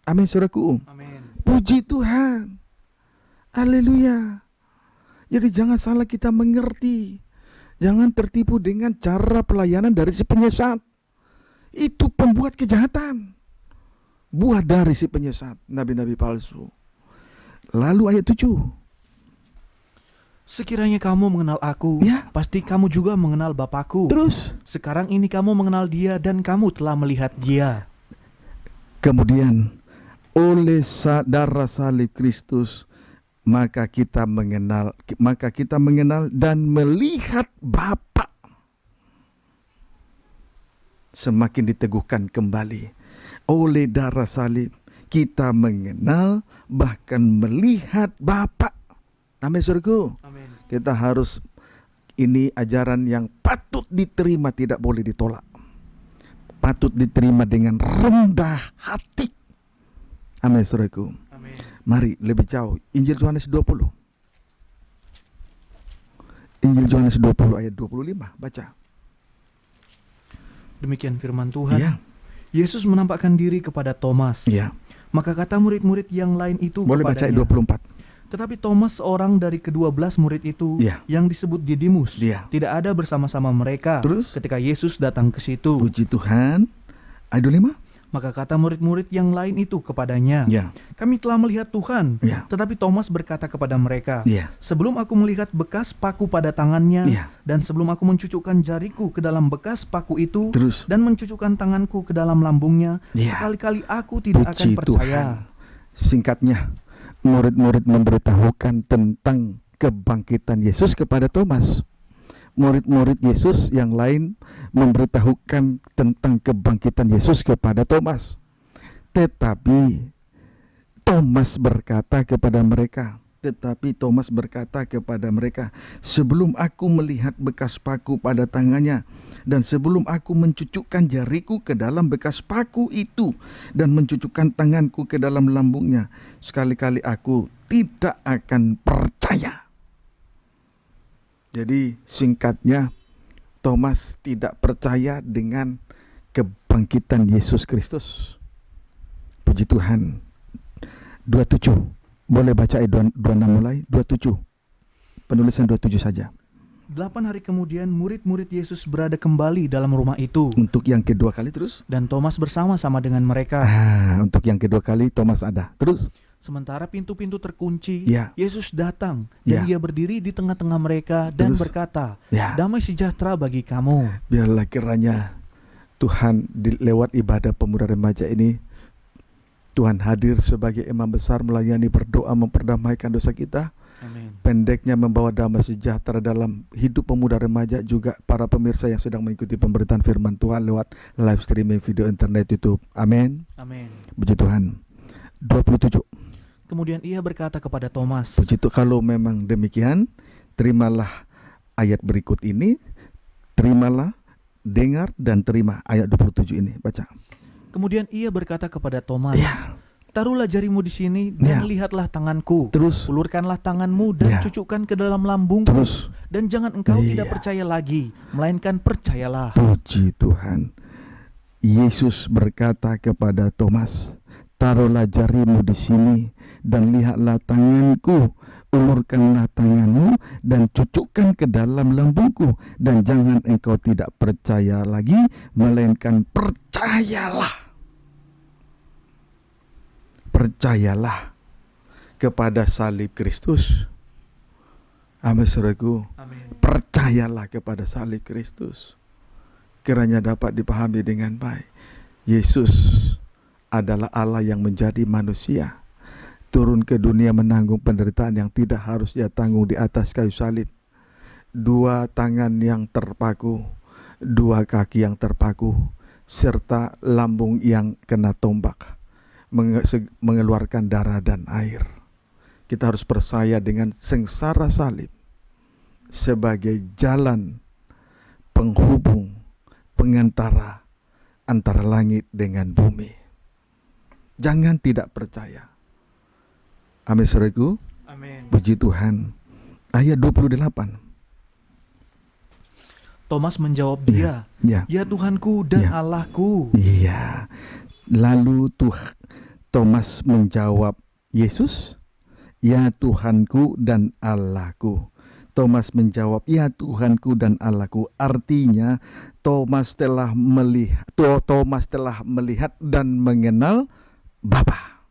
[SPEAKER 1] Amin, saudaraku.
[SPEAKER 2] Amin.
[SPEAKER 1] Puji Tuhan. Haleluya. Jadi jangan salah kita mengerti. Jangan tertipu dengan cara pelayanan dari si penyesat. Itu pembuat kejahatan. Buah dari si penyesat, nabi-nabi palsu. Lalu ayat 7.
[SPEAKER 2] Sekiranya kamu mengenal aku,
[SPEAKER 1] Ya.
[SPEAKER 2] pasti kamu juga mengenal Bapakku.
[SPEAKER 1] Terus
[SPEAKER 2] Sekarang ini kamu mengenal dia dan kamu telah melihat dia.
[SPEAKER 1] kemudian oleh darah salib Kristus maka kita mengenal dan melihat Bapa. Semakin diteguhkan kembali oleh darah salib kita mengenal bahkan melihat Bapa. Amin saudaraku.
[SPEAKER 2] Amin.
[SPEAKER 1] Kita harus, ini ajaran yang patut diterima, tidak boleh ditolak. Patut diterima dengan rendah hati. Amin saudaraku.
[SPEAKER 2] Amin.
[SPEAKER 1] Mari lebih jauh, Injil Yohanes 20. Injil Yohanes 20 ayat 25, baca.
[SPEAKER 2] Demikian firman Tuhan.
[SPEAKER 1] Iya,
[SPEAKER 2] Yesus menampakkan diri kepada Thomas.
[SPEAKER 1] iya.
[SPEAKER 2] Maka kata murid-murid yang lain itu
[SPEAKER 1] Boleh baca ayat
[SPEAKER 2] kepadanya.
[SPEAKER 1] 24.
[SPEAKER 2] Tetapi Thomas, seorang dari ke-12 murid itu,
[SPEAKER 1] Iya.
[SPEAKER 2] yang disebut Didimus,
[SPEAKER 1] Iya.
[SPEAKER 2] tidak ada bersama-sama mereka
[SPEAKER 1] Terus?
[SPEAKER 2] ketika Yesus datang ke situ.
[SPEAKER 1] Puji Tuhan. Ayat 25.
[SPEAKER 2] Maka kata murid-murid yang lain itu kepadanya,
[SPEAKER 1] Ya,
[SPEAKER 2] kami telah melihat Tuhan.
[SPEAKER 1] ya,
[SPEAKER 2] Tetapi Thomas berkata kepada mereka,
[SPEAKER 1] ya,
[SPEAKER 2] sebelum aku melihat bekas paku pada tangannya,
[SPEAKER 1] ya.
[SPEAKER 2] dan sebelum aku mencucukkan jariku ke dalam bekas paku itu,
[SPEAKER 1] Terus.
[SPEAKER 2] dan mencucukkan tanganku ke dalam lambungnya,
[SPEAKER 1] Ya.
[SPEAKER 2] sekali-kali aku tidak akan
[SPEAKER 1] Puji
[SPEAKER 2] percaya.
[SPEAKER 1] Tuhan. Singkatnya, murid-murid memberitahukan tentang kebangkitan Yesus kepada Thomas. Murid-murid Yesus yang lain memberitahukan tentang kebangkitan Yesus kepada Thomas. Tetapi Thomas berkata kepada mereka, sebelum aku melihat bekas paku pada tangannya, dan sebelum aku mencucukkan jariku ke dalam bekas paku itu, dan mencucukkan tanganku ke dalam lambungnya, sekali-kali aku tidak akan percaya. Jadi singkatnya, Thomas tidak percaya dengan kebangkitan Yesus Kristus. Puji Tuhan. 27. Boleh baca ayat 26 mulai. 27. Penulisan 27 saja.
[SPEAKER 2] 8 hari kemudian murid-murid Yesus berada kembali dalam rumah itu,
[SPEAKER 1] Untuk yang kedua kali terus.
[SPEAKER 2] dan Thomas bersama-sama dengan mereka.
[SPEAKER 1] Untuk yang kedua kali Thomas ada. Terus.
[SPEAKER 2] Sementara pintu-pintu terkunci,
[SPEAKER 1] Ya.
[SPEAKER 2] Yesus datang dan
[SPEAKER 1] Ya.
[SPEAKER 2] dia berdiri di tengah-tengah mereka dan
[SPEAKER 1] Terus.
[SPEAKER 2] berkata,
[SPEAKER 1] Ya.
[SPEAKER 2] damai sejahtera bagi kamu.
[SPEAKER 1] Biarlah kiranya Tuhan lewat ibadah pemuda remaja ini, Tuhan hadir sebagai imam besar, melayani, berdoa, memperdamaikan dosa kita.
[SPEAKER 2] Amin.
[SPEAKER 1] Pendeknya membawa damai sejahtera dalam hidup pemuda remaja, juga para pemirsa yang sedang mengikuti pemberitaan firman Tuhan lewat live streaming video internet YouTube. Amin.
[SPEAKER 2] Amin.
[SPEAKER 1] Puji Tuhan. 27.
[SPEAKER 2] Kemudian ia berkata kepada Thomas,
[SPEAKER 1] Puji Tuhan. Kalau memang demikian, terimalah ayat berikut ini. Terimalah, dengar dan terima ayat 27 ini. Baca.
[SPEAKER 2] kemudian ia berkata kepada Thomas,
[SPEAKER 1] Ya.
[SPEAKER 2] taruhlah jarimu di sini dan
[SPEAKER 1] Ya.
[SPEAKER 2] lihatlah tanganku.
[SPEAKER 1] Terus.
[SPEAKER 2] Ulurkanlah tanganmu dan
[SPEAKER 1] Ya.
[SPEAKER 2] cucukkan ke dalam lambungku.
[SPEAKER 1] Terus.
[SPEAKER 2] Dan jangan engkau
[SPEAKER 1] Iya.
[SPEAKER 2] tidak percaya lagi, melainkan percayalah.
[SPEAKER 1] Puji Tuhan. Yesus berkata kepada Thomas, taruhlah jarimu di sini dan lihatlah tanganku, ulurkanlah tanganmu dan cucukkan ke dalam lambungku, dan jangan engkau tidak percaya lagi, melainkan percayalah. Percayalah kepada salib Kristus. Amin saudaraku.
[SPEAKER 2] Amin.
[SPEAKER 1] Percayalah kepada salib Kristus. Kiranya dapat dipahami dengan baik. Yesus adalah Allah yang menjadi manusia, turun ke dunia menanggung penderitaan yang tidak harus dia tanggung di atas kayu salib. 2 tangan yang terpaku, 2 kaki yang terpaku, serta lambung yang kena tombak, mengeluarkan darah dan air. Kita harus percaya dengan sengsara salib sebagai jalan penghubung, pengantara antara langit dengan bumi. Jangan tidak percaya. Amin saudaraku.
[SPEAKER 2] Amin.
[SPEAKER 1] Puji Tuhan. Ayat 28.
[SPEAKER 2] Thomas menjawab dia,
[SPEAKER 1] Ya.
[SPEAKER 2] ya Tuhanku dan
[SPEAKER 1] Ya.
[SPEAKER 2] Allahku.
[SPEAKER 1] Iya. Lalu Thomas menjawab Yesus, ya Tuhanku dan Allahku. Thomas menjawab, ya Tuhanku dan Allahku. Artinya Thomas telah melihat dan mengenal Bapa.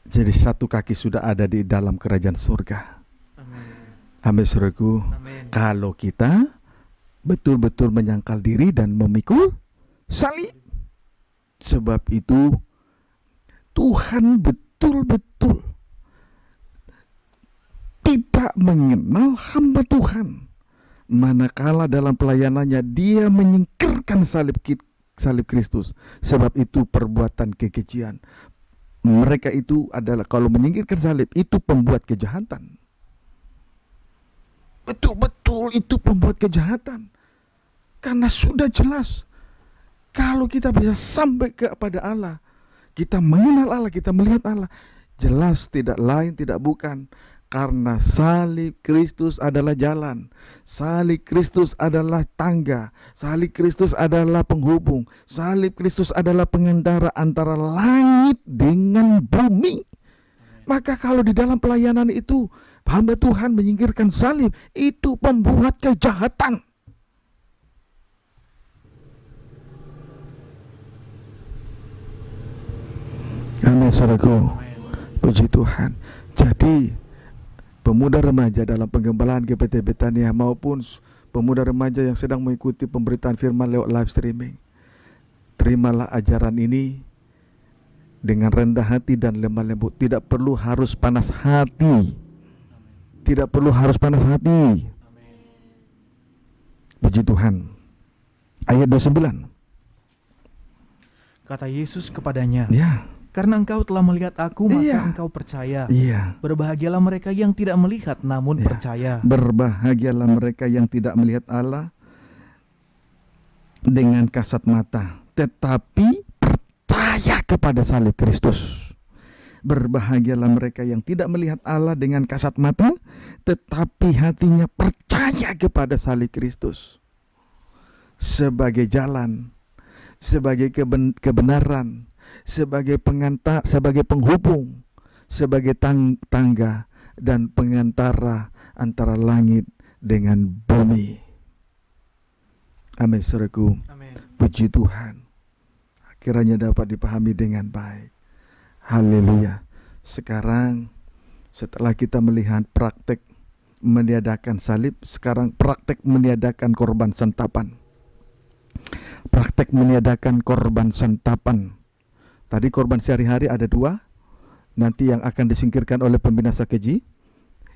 [SPEAKER 1] Jadi satu kaki sudah ada di dalam kerajaan surga. Amin, saudaraku.
[SPEAKER 2] Amin.
[SPEAKER 1] Kalau kita betul-betul menyangkal diri dan memikul salib. Sebab itu Tuhan betul-betul tidak mengenal hamba Tuhan. Manakala dalam pelayanannya dia menyingkirkan salib Kristus. Sebab itu perbuatan kekejian. Mereka itu adalah, kalau menyingkirkan salib itu pembuat kejahatan. Betul-betul itu pembuat kejahatan. Karena sudah jelas, kalau kita bisa sampai kepada Allah, kita mengenal Allah, kita melihat Allah, jelas tidak lain tidak bukan karena salib Kristus adalah jalan, salib Kristus adalah tangga, salib Kristus adalah penghubung, salib Kristus adalah pengantara antara langit dengan bumi. Maka kalau di dalam pelayanan itu hamba Tuhan menyingkirkan salib, itu pembuat kejahatan. Amin, saudaraku. Puji Tuhan. Jadi pemuda remaja dalam penggembalaan GPT Betania maupun pemuda remaja yang sedang mengikuti pemberitaan firman lewat live streaming, terimalah ajaran ini dengan rendah hati dan lemah lembut. Tidak perlu harus panas hati. Tidak perlu harus panas hati. Puji Tuhan. Ayat 29.
[SPEAKER 2] Kata Yesus kepadanya,
[SPEAKER 1] Ya.
[SPEAKER 2] karena engkau telah melihat aku, maka
[SPEAKER 1] Iya.
[SPEAKER 2] engkau percaya.
[SPEAKER 1] Iya.
[SPEAKER 2] Berbahagialah mereka yang tidak melihat namun
[SPEAKER 1] Iya.
[SPEAKER 2] percaya.
[SPEAKER 1] Berbahagialah mereka yang tidak melihat Allah dengan kasat mata, tetapi percaya kepada salib Kristus. Berbahagialah mereka yang tidak melihat Allah dengan kasat mata, tetapi hatinya percaya kepada salib Kristus sebagai jalan, sebagai kebenaran, sebagai sebagai penghubung, sebagai tangga dan pengantara antara langit dengan bumi. Amin, saudaraku.
[SPEAKER 2] Amin.
[SPEAKER 1] Puji Tuhan. Kiranya dapat dipahami dengan baik. Haleluya. Sekarang setelah kita melihat praktek meniadakan salib, sekarang praktek meniadakan korban santapan. Praktek meniadakan korban santapan. Tadi korban sehari-hari ada 2. Nanti yang akan disingkirkan oleh pembinasa keji,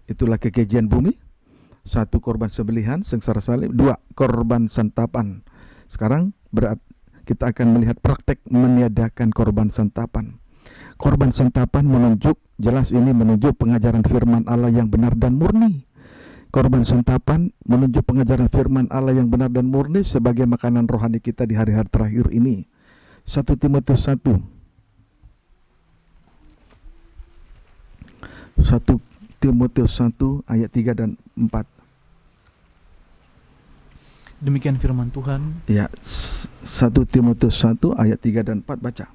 [SPEAKER 1] itulah kekejian bumi. 1 korban sembelihan, sengsara salib. 2 korban santapan. Sekarang kita akan melihat praktek meniadakan korban santapan. Korban santapan menunjuk, jelas ini menunjuk pengajaran firman Allah yang benar dan murni. Korban santapan menunjuk pengajaran firman Allah yang benar dan murni sebagai makanan rohani kita di hari-hari terakhir ini. 1 Timotius 1 ayat 3 dan 4.
[SPEAKER 2] Demikian firman Tuhan.
[SPEAKER 1] Ya, 1 Timotius 1 ayat 3 dan 4 baca.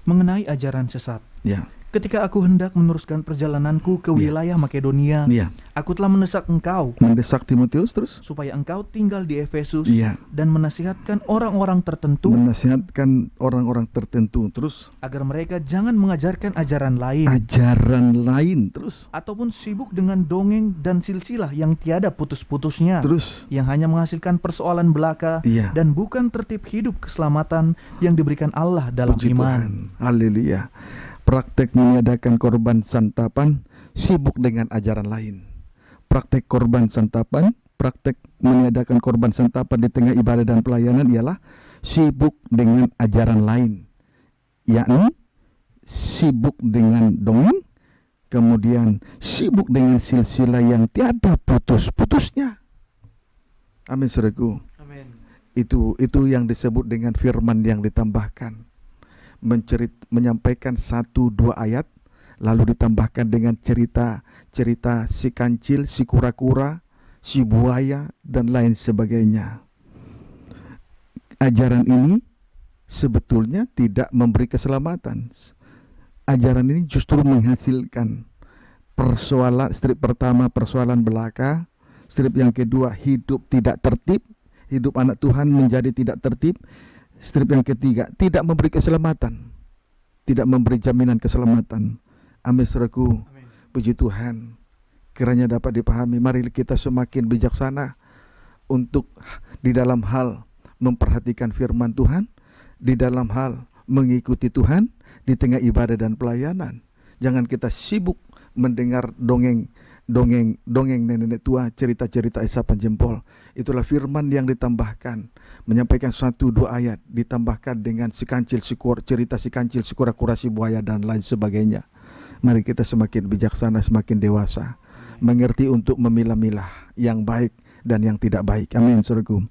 [SPEAKER 2] Mengenai ajaran sesat.
[SPEAKER 1] Ya.
[SPEAKER 2] Ketika aku hendak meneruskan perjalananku ke wilayah Makedonia,
[SPEAKER 1] Iya.
[SPEAKER 2] aku telah mendesak engkau
[SPEAKER 1] Mendesak Timotius terus?
[SPEAKER 2] supaya engkau tinggal di Efesus
[SPEAKER 1] Iya.
[SPEAKER 2] dan menasihatkan orang-orang tertentu
[SPEAKER 1] Menasihatkan orang-orang tertentu terus.
[SPEAKER 2] agar mereka jangan mengajarkan ajaran lain
[SPEAKER 1] Ajaran lain terus.
[SPEAKER 2] ataupun sibuk dengan dongeng dan silsilah yang tiada putus-putusnya,
[SPEAKER 1] Terus.
[SPEAKER 2] yang hanya menghasilkan persoalan belaka
[SPEAKER 1] Iya.
[SPEAKER 2] dan bukan tertib hidup keselamatan yang diberikan Allah dalam
[SPEAKER 1] Puji
[SPEAKER 2] iman.
[SPEAKER 1] Tuhan. Haleluya. Praktek meniadakan korban santapan, sibuk dengan ajaran lain. Praktek korban santapan, praktek meniadakan korban santapan di tengah ibadah dan pelayanan ialah sibuk dengan ajaran lain, yakni sibuk dengan dongeng, kemudian sibuk dengan silsilah yang tiada putus-putusnya. Amin, saudaraku.
[SPEAKER 2] Amin.
[SPEAKER 1] Itu yang disebut dengan firman yang ditambahkan. Menyampaikan 1-2 ayat, lalu ditambahkan dengan cerita si kancil, si kura-kura, si buaya, dan lain sebagainya. Ajaran ini sebetulnya tidak memberi keselamatan. Ajaran ini justru menghasilkan persoalan. Strip pertama persoalan belaka, strip yang kedua hidup tidak tertib, hidup anak Tuhan menjadi tidak tertib. Strip yang ketiga, tidak memberi keselamatan, tidak memberi jaminan keselamatan. Amin saudaraku.
[SPEAKER 2] Amin.
[SPEAKER 1] Puji Tuhan. Kiranya dapat dipahami. Mari kita semakin bijaksana untuk di dalam hal memperhatikan firman Tuhan, di dalam hal mengikuti Tuhan di tengah ibadah dan pelayanan. Jangan kita sibuk mendengar dongeng nenek tua, cerita-cerita isapan jempol. Itulah firman yang ditambahkan, menyampaikan 1-2 ayat, ditambahkan dengan cerita si kancil, kura-kura si buaya dan lain sebagainya. Mari kita semakin bijaksana, semakin dewasa, mengerti untuk memilah-milah yang baik dan yang tidak baik. Amin, saudaraku.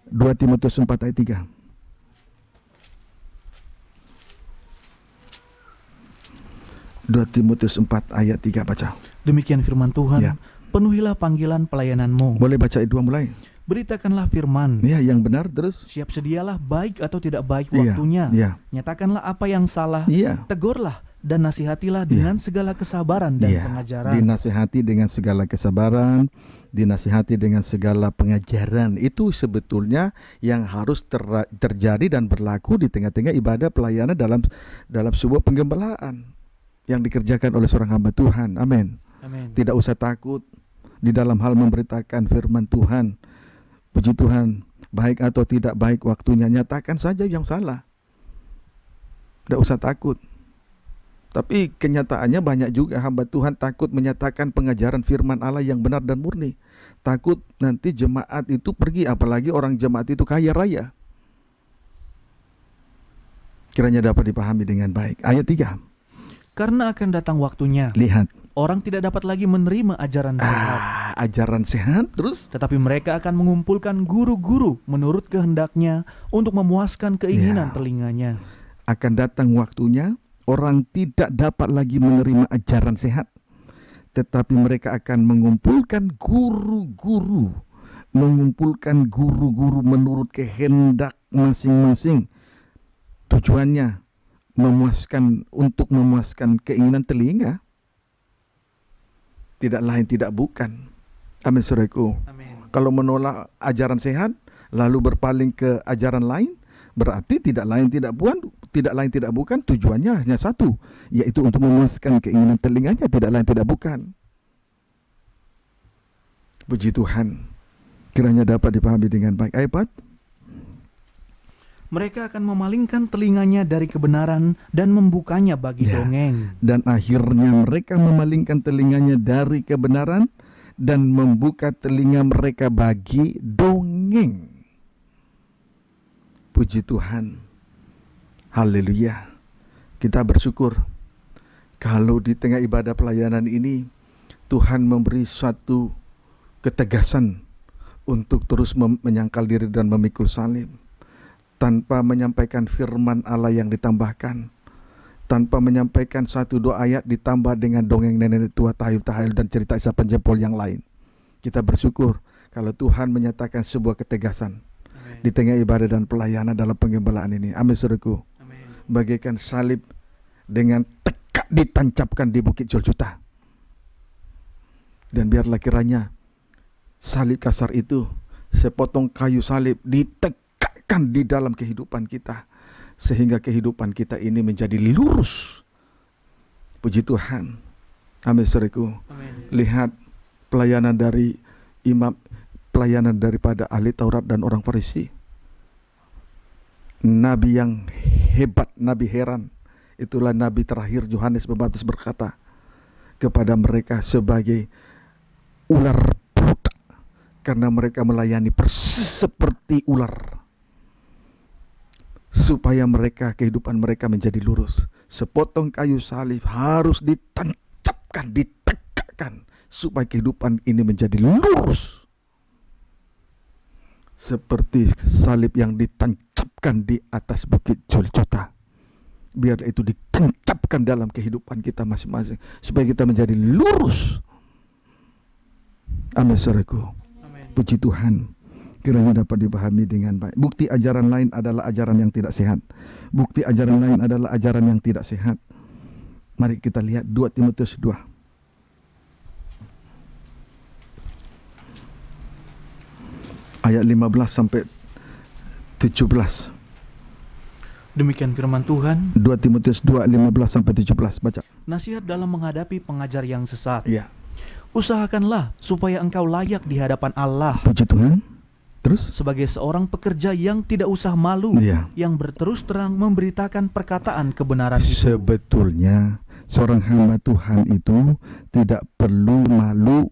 [SPEAKER 1] 2 Timotius 4 ayat 3. 2 Timotius 4 ayat 3 baca.
[SPEAKER 2] Demikian firman Tuhan,
[SPEAKER 1] Ya.
[SPEAKER 2] penuhilah panggilan pelayananmu.
[SPEAKER 1] Boleh baca ayat 2 mulai.
[SPEAKER 2] Beritakanlah firman.
[SPEAKER 1] Ya, yang benar terus.
[SPEAKER 2] Siap sedialah baik atau tidak baik
[SPEAKER 1] Iya,
[SPEAKER 2] waktunya.
[SPEAKER 1] iya.
[SPEAKER 2] Nyatakanlah apa yang salah.
[SPEAKER 1] Iya.
[SPEAKER 2] Tegurlah dan nasihatilah dengan segala kesabaran dan
[SPEAKER 1] Iya.
[SPEAKER 2] pengajaran.
[SPEAKER 1] Dinasihati dengan segala kesabaran, dinasihati dengan segala pengajaran. Itu sebetulnya yang harus terjadi dan berlaku di tengah-tengah ibadah pelayanan dalam sebuah penggembalaan yang dikerjakan oleh seorang hamba Tuhan. Amin.
[SPEAKER 2] Amin.
[SPEAKER 1] Tidak usah takut di dalam hal memberitakan firman Tuhan. Puji Tuhan, baik atau tidak baik waktunya, nyatakan saja yang salah. Tidak usah takut. Tapi kenyataannya banyak juga hamba Tuhan takut menyatakan pengajaran firman Allah yang benar dan murni. Takut nanti jemaat itu pergi, apalagi orang jemaat itu kaya raya. Kiranya dapat dipahami dengan baik. Ayat 3.
[SPEAKER 2] Karena akan datang waktunya,
[SPEAKER 1] Lihat.
[SPEAKER 2] orang tidak dapat lagi menerima ajaran sehat.
[SPEAKER 1] Ajaran sehat terus.
[SPEAKER 2] Tetapi mereka akan mengumpulkan guru-guru menurut kehendaknya untuk memuaskan keinginan
[SPEAKER 1] Ya.
[SPEAKER 2] telinganya.
[SPEAKER 1] Akan datang waktunya orang tidak dapat lagi menerima ajaran sehat, tetapi mereka akan mengumpulkan guru-guru menurut kehendak masing-masing. Tujuannya untuk memuaskan keinginan telinga, tidak lain tidak bukan. Amin, saudaraku.
[SPEAKER 2] Amin.
[SPEAKER 1] Kalau menolak ajaran sehat lalu berpaling ke ajaran lain, berarti tidak lain tidak bukan, tujuannya hanya satu, yaitu untuk memuaskan keinginan telinganya, tidak lain tidak bukan. Puji Tuhan. Kiranya dapat dipahami dengan baik. Ayat 4.
[SPEAKER 2] Mereka akan memalingkan telinganya dari kebenaran dan membukanya bagi
[SPEAKER 1] Ya.
[SPEAKER 2] dongeng.
[SPEAKER 1] Dan akhirnya mereka memalingkan telinganya dari kebenaran dan membuka telinga mereka bagi dongeng. Puji Tuhan. Haleluya. Kita bersyukur kalau di tengah ibadah pelayanan ini Tuhan memberi suatu ketegasan untuk terus menyangkal diri dan memikul salib, tanpa menyampaikan firman Allah yang ditambahkan, tanpa menyampaikan 1-2 ayat ditambah dengan dongeng nenek tua, tahayul-tahayul dan cerita isapan jempol yang lain. Kita bersyukur kalau Tuhan menyatakan sebuah ketegasan di tengah ibadah dan pelayanan dalam penggembalaan ini. Amin, saudaraku. Bagaikan salib dengan tekak ditancapkan di Bukit Golgota. Dan biarlah kiranya salib kasar itu, sepotong kayu salib ditegakkan di dalam kehidupan kita, sehingga kehidupan kita ini menjadi lurus. Puji Tuhan. Amin, saudaraku. Lihat pelayanan dari imam, pelayanan daripada ahli Taurat dan orang Farisi. Nabi yang hebat, nabi heran. Itulah nabi terakhir Yohanes Pembaptis berkata kepada mereka sebagai ular buta, karena mereka melayani persis seperti ular, supaya mereka, kehidupan mereka menjadi lurus. Sepotong kayu salib harus ditancapkan, ditegakkan, supaya kehidupan ini menjadi lurus, seperti salib yang ditancapkan di atas Bukit Golgota. Biar itu ditancapkan dalam kehidupan kita masing-masing, supaya kita menjadi lurus. Amin, saudaraku. Puji Tuhan. Kiranya dapat dipahami dengan baik. Bukti ajaran lain adalah ajaran yang tidak sehat. Bukti ajaran lain adalah ajaran yang tidak sehat. Mari kita lihat 2 Timotius 2. Ayat 15 sampai 17.
[SPEAKER 2] Demikian firman Tuhan.
[SPEAKER 1] 2 Timotius 2, 15 sampai 17. Baca.
[SPEAKER 2] Nasihat dalam menghadapi pengajar yang sesat.
[SPEAKER 1] Ya,
[SPEAKER 2] Usahakanlah supaya engkau layak di hadapan Allah
[SPEAKER 1] puji Tuhan. Terus?
[SPEAKER 2] sebagai seorang pekerja yang tidak usah malu,
[SPEAKER 1] Iya.
[SPEAKER 2] yang berterus terang memberitakan perkataan kebenaran itu.
[SPEAKER 1] Sebetulnya seorang hamba Tuhan itu tidak perlu malu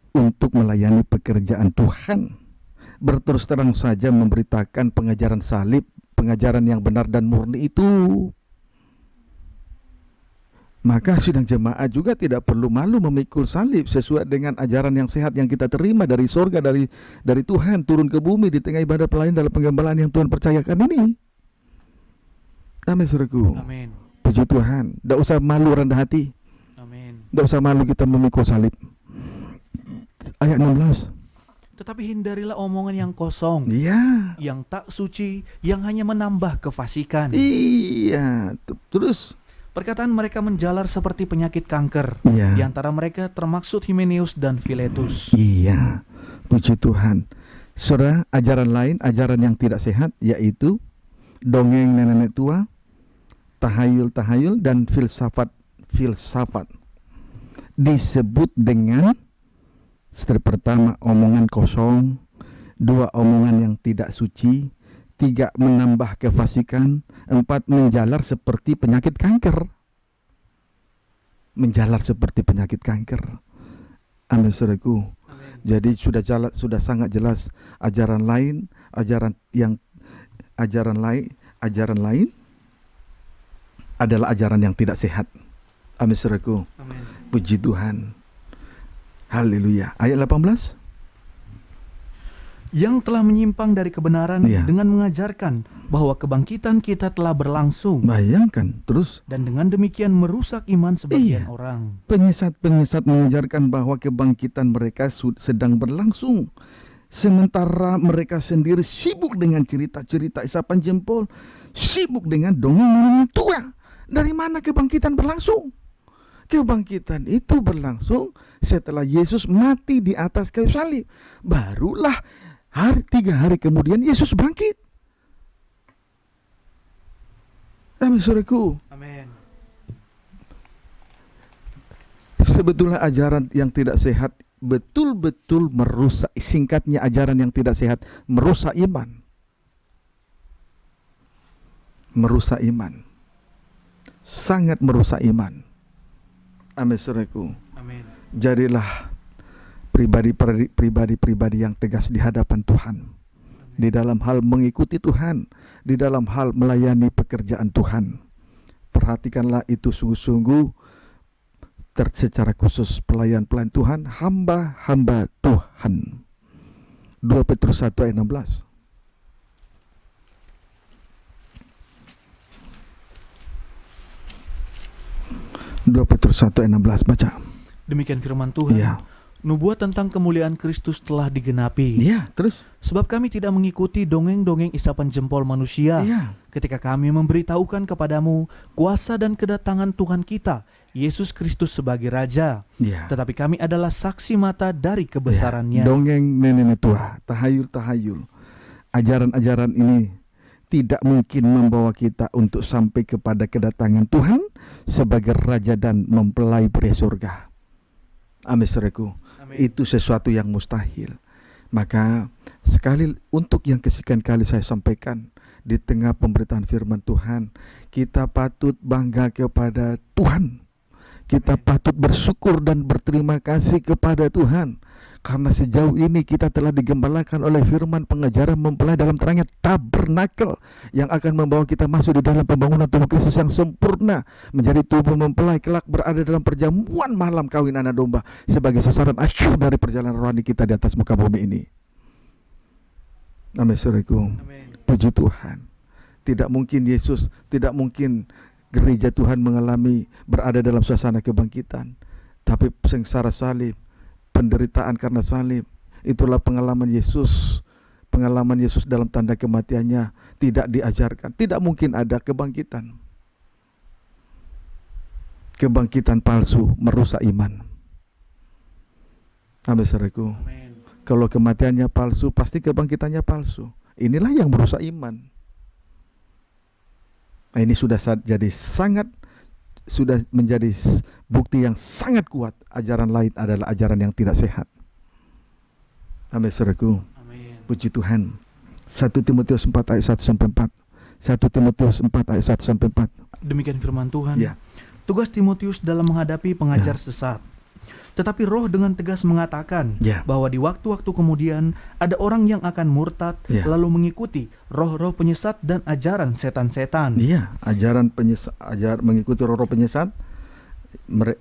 [SPEAKER 1] untuk melayani pekerjaan Tuhan. Berterus terang saja memberitakan pengajaran salib, pengajaran yang benar dan murni itu. Maka sidang jemaat juga tidak perlu malu memikul salib sesuai dengan ajaran yang sehat yang kita terima dari sorga, dari Tuhan turun ke bumi di tengah ibadah pelayan dalam penggembalaan yang Tuhan percayakan ini. Amin, saudaraku.
[SPEAKER 2] Amin.
[SPEAKER 1] Puji Tuhan. Tidak usah malu, rendah hati.
[SPEAKER 2] Amin.
[SPEAKER 1] Tidak usah malu kita memikul salib. Ayat 16.
[SPEAKER 2] Tetapi hindarilah omongan yang kosong,
[SPEAKER 1] Iya.
[SPEAKER 2] yang tak suci, yang hanya menambah kefasikan.
[SPEAKER 1] Iya. Terus.
[SPEAKER 2] Perkataan mereka menjalar seperti penyakit kanker.
[SPEAKER 1] Iya.
[SPEAKER 2] Di antara mereka termaksud Himeneus dan Filetus.
[SPEAKER 1] Iya. Puji Tuhan. Saudara, ajaran lain, ajaran yang tidak sehat, yaitu dongeng nenek tua, tahayul-tahayul, dan filsafat. Disebut dengan pertama, omongan kosong. Dua, omongan yang tidak suci. Tiga, menambah kefasikan. Empat, menjalar seperti penyakit kanker. Menjalar seperti penyakit kanker. Amin, saudaraku. Jadi sudah sangat jelas ajaran lain adalah ajaran yang tidak sehat. Amin, saudaraku.
[SPEAKER 2] Amin.
[SPEAKER 1] Puji Tuhan. Haleluya. Ayat 18.
[SPEAKER 2] Yang telah menyimpang dari kebenaran
[SPEAKER 1] Iya.
[SPEAKER 2] dengan mengajarkan bahwa kebangkitan kita telah berlangsung,
[SPEAKER 1] Bayangkan terus
[SPEAKER 2] dan dengan demikian merusak iman sebagian
[SPEAKER 1] Iya.
[SPEAKER 2] orang.
[SPEAKER 1] penyesat mengajarkan bahwa kebangkitan mereka sedang berlangsung, sementara mereka sendiri sibuk dengan cerita-cerita isapan jempol, sibuk dengan dongeng tua. Dari mana kebangkitan berlangsung? Kebangkitan itu berlangsung setelah Yesus mati di atas kayu salib. Barulah 3 hari kemudian Yesus bangkit. Amin, saudaraku.
[SPEAKER 2] Amin.
[SPEAKER 1] Sebetulnya ajaran yang tidak sehat betul-betul merusak. Singkatnya, ajaran yang tidak sehat merusak iman. Merusak iman. Sangat merusak iman. Amin, saudaraku.
[SPEAKER 2] Amin.
[SPEAKER 1] Jadilah pribadi yang tegas di hadapan Tuhan. Di dalam hal mengikuti Tuhan, di dalam hal melayani pekerjaan Tuhan. Perhatikanlah itu sungguh-sungguh secara khusus pelayan-pelayan Tuhan, hamba-hamba Tuhan. 2 Petrus 1 ayat 16. Petrus 1 ayat 16, baca.
[SPEAKER 2] Demikian firman Tuhan.
[SPEAKER 1] Iya.
[SPEAKER 2] Nubuat tentang kemuliaan Kristus telah digenapi.
[SPEAKER 1] Iya, terus.
[SPEAKER 2] Sebab kami tidak mengikuti dongeng-dongeng isapan jempol manusia.
[SPEAKER 1] Iya.
[SPEAKER 2] Ketika kami memberitahukan kepadamu kuasa dan kedatangan Tuhan kita, Yesus Kristus sebagai Raja.
[SPEAKER 1] Iya.
[SPEAKER 2] Tetapi kami adalah saksi mata dari kebesarannya.
[SPEAKER 1] Dongeng nenek tua, tahayul-tahayul. Ajaran-ajaran ini tidak mungkin membawa kita untuk sampai kepada kedatangan Tuhan sebagai Raja dan mempelai pria surga. Amin, saudaraku. Itu sesuatu yang mustahil. Maka untuk yang kesekian kali saya sampaikan, di tengah pemberitaan firman Tuhan, kita patut bangga kepada Tuhan. Kita patut bersyukur dan berterima kasih kepada Tuhan, karena sejauh ini kita telah digembalakan oleh firman pengajaran mempelai dalam terangnya tabernakel yang akan membawa kita masuk di dalam pembangunan tubuh Kristus yang sempurna, menjadi tubuh mempelai kelak berada dalam perjamuan malam kawin anak domba sebagai sasaran akhir dari perjalanan rohani kita di atas muka bumi ini. Amin, saudaraku. Puji Tuhan. Tidak mungkin gereja Tuhan berada dalam suasana kebangkitan, tapi sengsara salib, penderitaan karena salib, itulah pengalaman Yesus dalam tanda kematiannya tidak diajarkan. Tidak mungkin ada kebangkitan palsu merusak iman. Amin, saudaraku. Kalau kematiannya palsu, pasti kebangkitannya palsu. Inilah yang merusak iman. Nah, ini sudah jadi sangat sudah menjadi bukti yang sangat kuat. Ajaran lain adalah ajaran yang tidak sehat. Amin, saudaraku.
[SPEAKER 2] Amin.
[SPEAKER 1] Puji Tuhan. 1 Timotius 4 ayat 1 sampai 4. 1 Timotius 4 ayat 1 sampai 4.
[SPEAKER 2] Demikian firman Tuhan.
[SPEAKER 1] Ya.
[SPEAKER 2] Tugas Timotius dalam menghadapi pengajar sesat. Tetapi Roh dengan tegas mengatakan
[SPEAKER 1] Ya.
[SPEAKER 2] bahwa di waktu-waktu kemudian ada orang yang akan murtad
[SPEAKER 1] Ya.
[SPEAKER 2] lalu mengikuti roh-roh penyesat dan ajaran setan-setan.
[SPEAKER 1] Iya, mengikuti roh-roh penyesat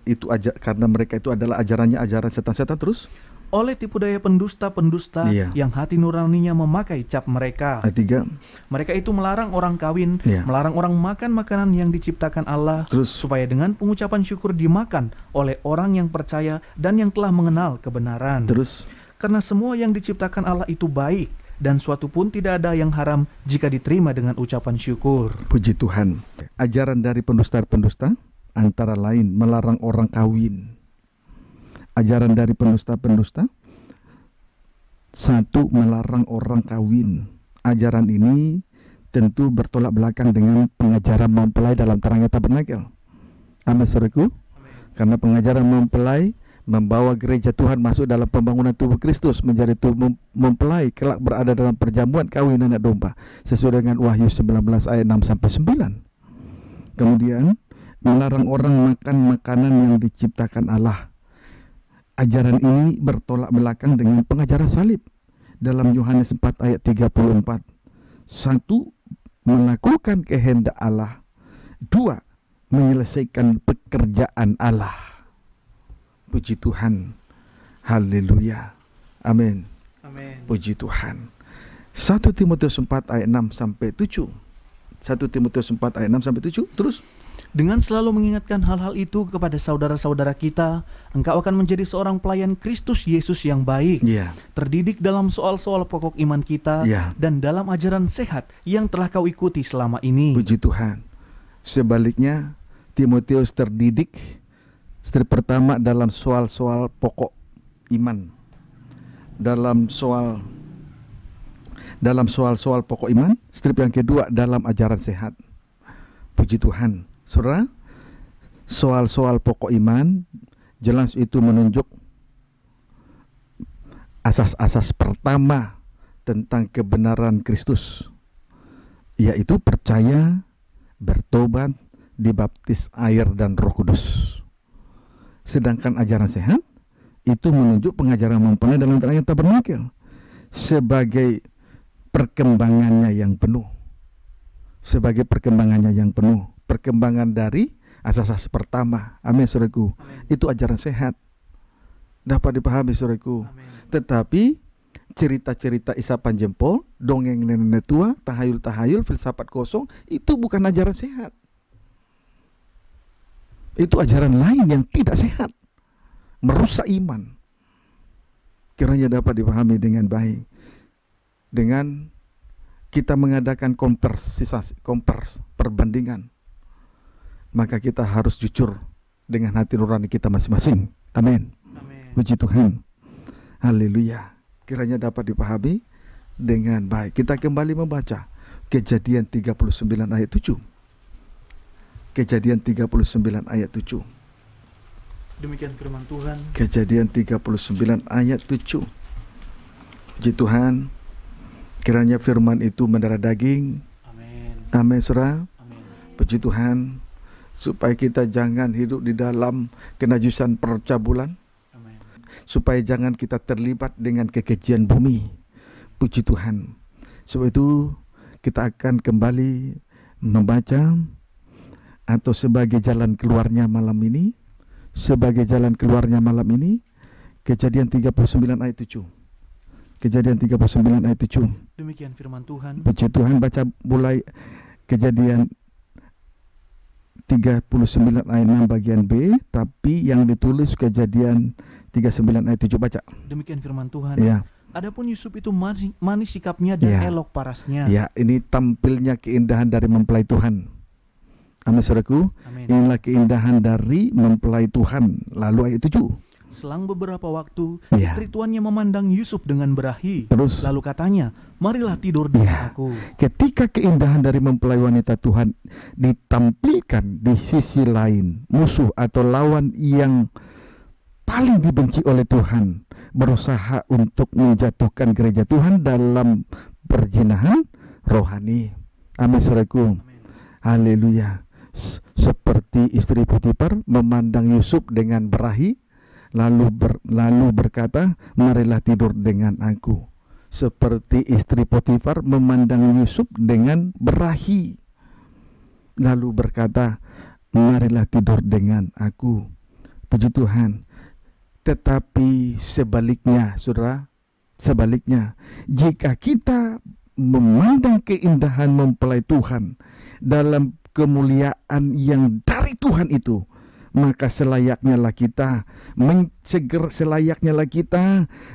[SPEAKER 1] itu aja karena mereka itu adalah ajaran setan-setan terus.
[SPEAKER 2] Oleh tipu daya pendusta-pendusta
[SPEAKER 1] Iya.
[SPEAKER 2] yang hati nuraninya memakai cap mereka.
[SPEAKER 1] Ayat 3.
[SPEAKER 2] Mereka itu melarang orang kawin,
[SPEAKER 1] Iya.
[SPEAKER 2] melarang orang makan makanan yang diciptakan Allah,
[SPEAKER 1] Terus.
[SPEAKER 2] supaya dengan pengucapan syukur dimakan oleh orang yang percaya dan yang telah mengenal kebenaran.
[SPEAKER 1] Terus.
[SPEAKER 2] Karena semua yang diciptakan Allah itu baik, dan suatu pun tidak ada yang haram jika diterima dengan ucapan syukur.
[SPEAKER 1] Puji Tuhan. Ajaran dari pendusta-pendusta antara lain melarang orang kawin. Ajaran dari pendusta-pendusta, satu, melarang orang kawin. Ajaran ini tentu bertolak belakang dengan pengajaran mempelai dalam terangnya tabernakel. Amin, saudaraku. Karena pengajaran mempelai membawa gereja Tuhan masuk dalam pembangunan tubuh Kristus, menjadi tubuh mempelai kelak berada dalam perjamuan kawin anak domba, sesuai dengan Wahyu 19 ayat 6 sampai 9. Kemudian melarang orang makan makanan yang diciptakan Allah. Ajaran ini bertolak belakang dengan pengajaran salib dalam Yohanes 4 ayat 34. 1. Melakukan kehendak Allah. 2. Menyelesaikan pekerjaan Allah. Puji Tuhan. Haleluya. Amin.
[SPEAKER 2] Amin.
[SPEAKER 1] Puji Tuhan. 1 Timotius 4 ayat 6 sampai 7. 1 Timotius 4 ayat 6 sampai 7. Terus.
[SPEAKER 2] Dengan selalu mengingatkan hal-hal itu kepada saudara-saudara kita, engkau akan menjadi seorang pelayan Kristus Yesus yang baik,
[SPEAKER 1] Ya.
[SPEAKER 2] terdidik dalam soal-soal pokok iman kita,
[SPEAKER 1] Ya.
[SPEAKER 2] dan dalam ajaran sehat yang telah kau ikuti selama ini.
[SPEAKER 1] Puji Tuhan. Sebaliknya, Timotius terdidik strip pertama dalam soal-soal pokok iman. Dalam soal-soal pokok iman. Strip yang kedua dalam ajaran sehat. Puji Tuhan. Saudara, soal-soal pokok iman jelas itu menunjuk asas-asas pertama tentang kebenaran Kristus, yaitu percaya, bertobat, dibaptis air dan Roh Kudus. Sedangkan ajaran sehat itu menunjuk pengajaran mempelai dalam terangnya tabernakel sebagai perkembangannya yang penuh. Perkembangan dari asas-asas pertama. Amin, saudaraku. Itu ajaran sehat. Dapat dipahami, saudaraku. Tetapi cerita-cerita isapan jempol, dongeng nenek tua, tahayul-tahayul, filsafat kosong, itu bukan ajaran sehat. Itu ajaran lain yang tidak sehat, merusak iman. Kiranya dapat dipahami dengan baik. Dengan kita mengadakan perbandingan, maka kita harus jujur dengan hati nurani kita masing-masing. Amin. Puji Tuhan. Haleluya. Kiranya dapat dipahami dengan baik. Kita kembali membaca Kejadian 39 ayat 7. Kejadian 39 ayat 7.
[SPEAKER 2] Demikian firman Tuhan.
[SPEAKER 1] Kejadian 39 ayat 7. Puji Tuhan. Kiranya firman itu mendarah daging.
[SPEAKER 2] Amin.
[SPEAKER 1] Amin, saudara.
[SPEAKER 2] Amin.
[SPEAKER 1] Puji Tuhan. Supaya kita jangan hidup di dalam kenajisan percabulan.
[SPEAKER 2] Amin.
[SPEAKER 1] Supaya jangan kita terlibat dengan kekejian bumi. Puji Tuhan. Sebab itu kita akan kembali membaca atau sebagai jalan keluarnya malam ini. Sebagai jalan keluarnya malam ini, Kejadian 39 ayat 7. Kejadian 39 ayat 7.
[SPEAKER 2] Demikian firman Tuhan.
[SPEAKER 1] Puji Tuhan, baca mulai Kejadian 39 ayat 6 bagian B, tapi yang ditulis Kejadian 39 ayat 7, baca.
[SPEAKER 2] Demikian firman Tuhan.
[SPEAKER 1] Ya.
[SPEAKER 2] Adapun Yusuf itu manis sikapnya dan
[SPEAKER 1] Ya.
[SPEAKER 2] elok parasnya.
[SPEAKER 1] Ya, ini tampilnya keindahan dari mempelai Tuhan. Amin, saudaraku.
[SPEAKER 2] Amin.
[SPEAKER 1] Inilah keindahan dari mempelai Tuhan. Lalu ayat 7.
[SPEAKER 2] Selang beberapa waktu,
[SPEAKER 1] Ya.
[SPEAKER 2] istri tuannya memandang Yusuf dengan berahi.
[SPEAKER 1] Terus
[SPEAKER 2] Lalu katanya, marilah tidur dengan
[SPEAKER 1] Ya.
[SPEAKER 2] aku.
[SPEAKER 1] ketika keindahan dari mempelai wanita Tuhan ditampilkan di sisi lain, musuh atau lawan yang paling dibenci oleh Tuhan berusaha untuk menjatuhkan gereja Tuhan dalam perzinahan rohani. Amin, saudaraku. Haleluya. Seperti istri Potifar memandang Yusuf dengan berahi, lalu berkata, marilah tidur dengan aku. Seperti istri Potifar memandang Yusuf dengan berahi, lalu berkata, marilah tidur dengan aku. Puji Tuhan. Tetapi sebaliknya, saudara, sebaliknya, jika kita memandang keindahan mempelai Tuhan dalam kemuliaan yang dari Tuhan itu, maka selayaknya lah kita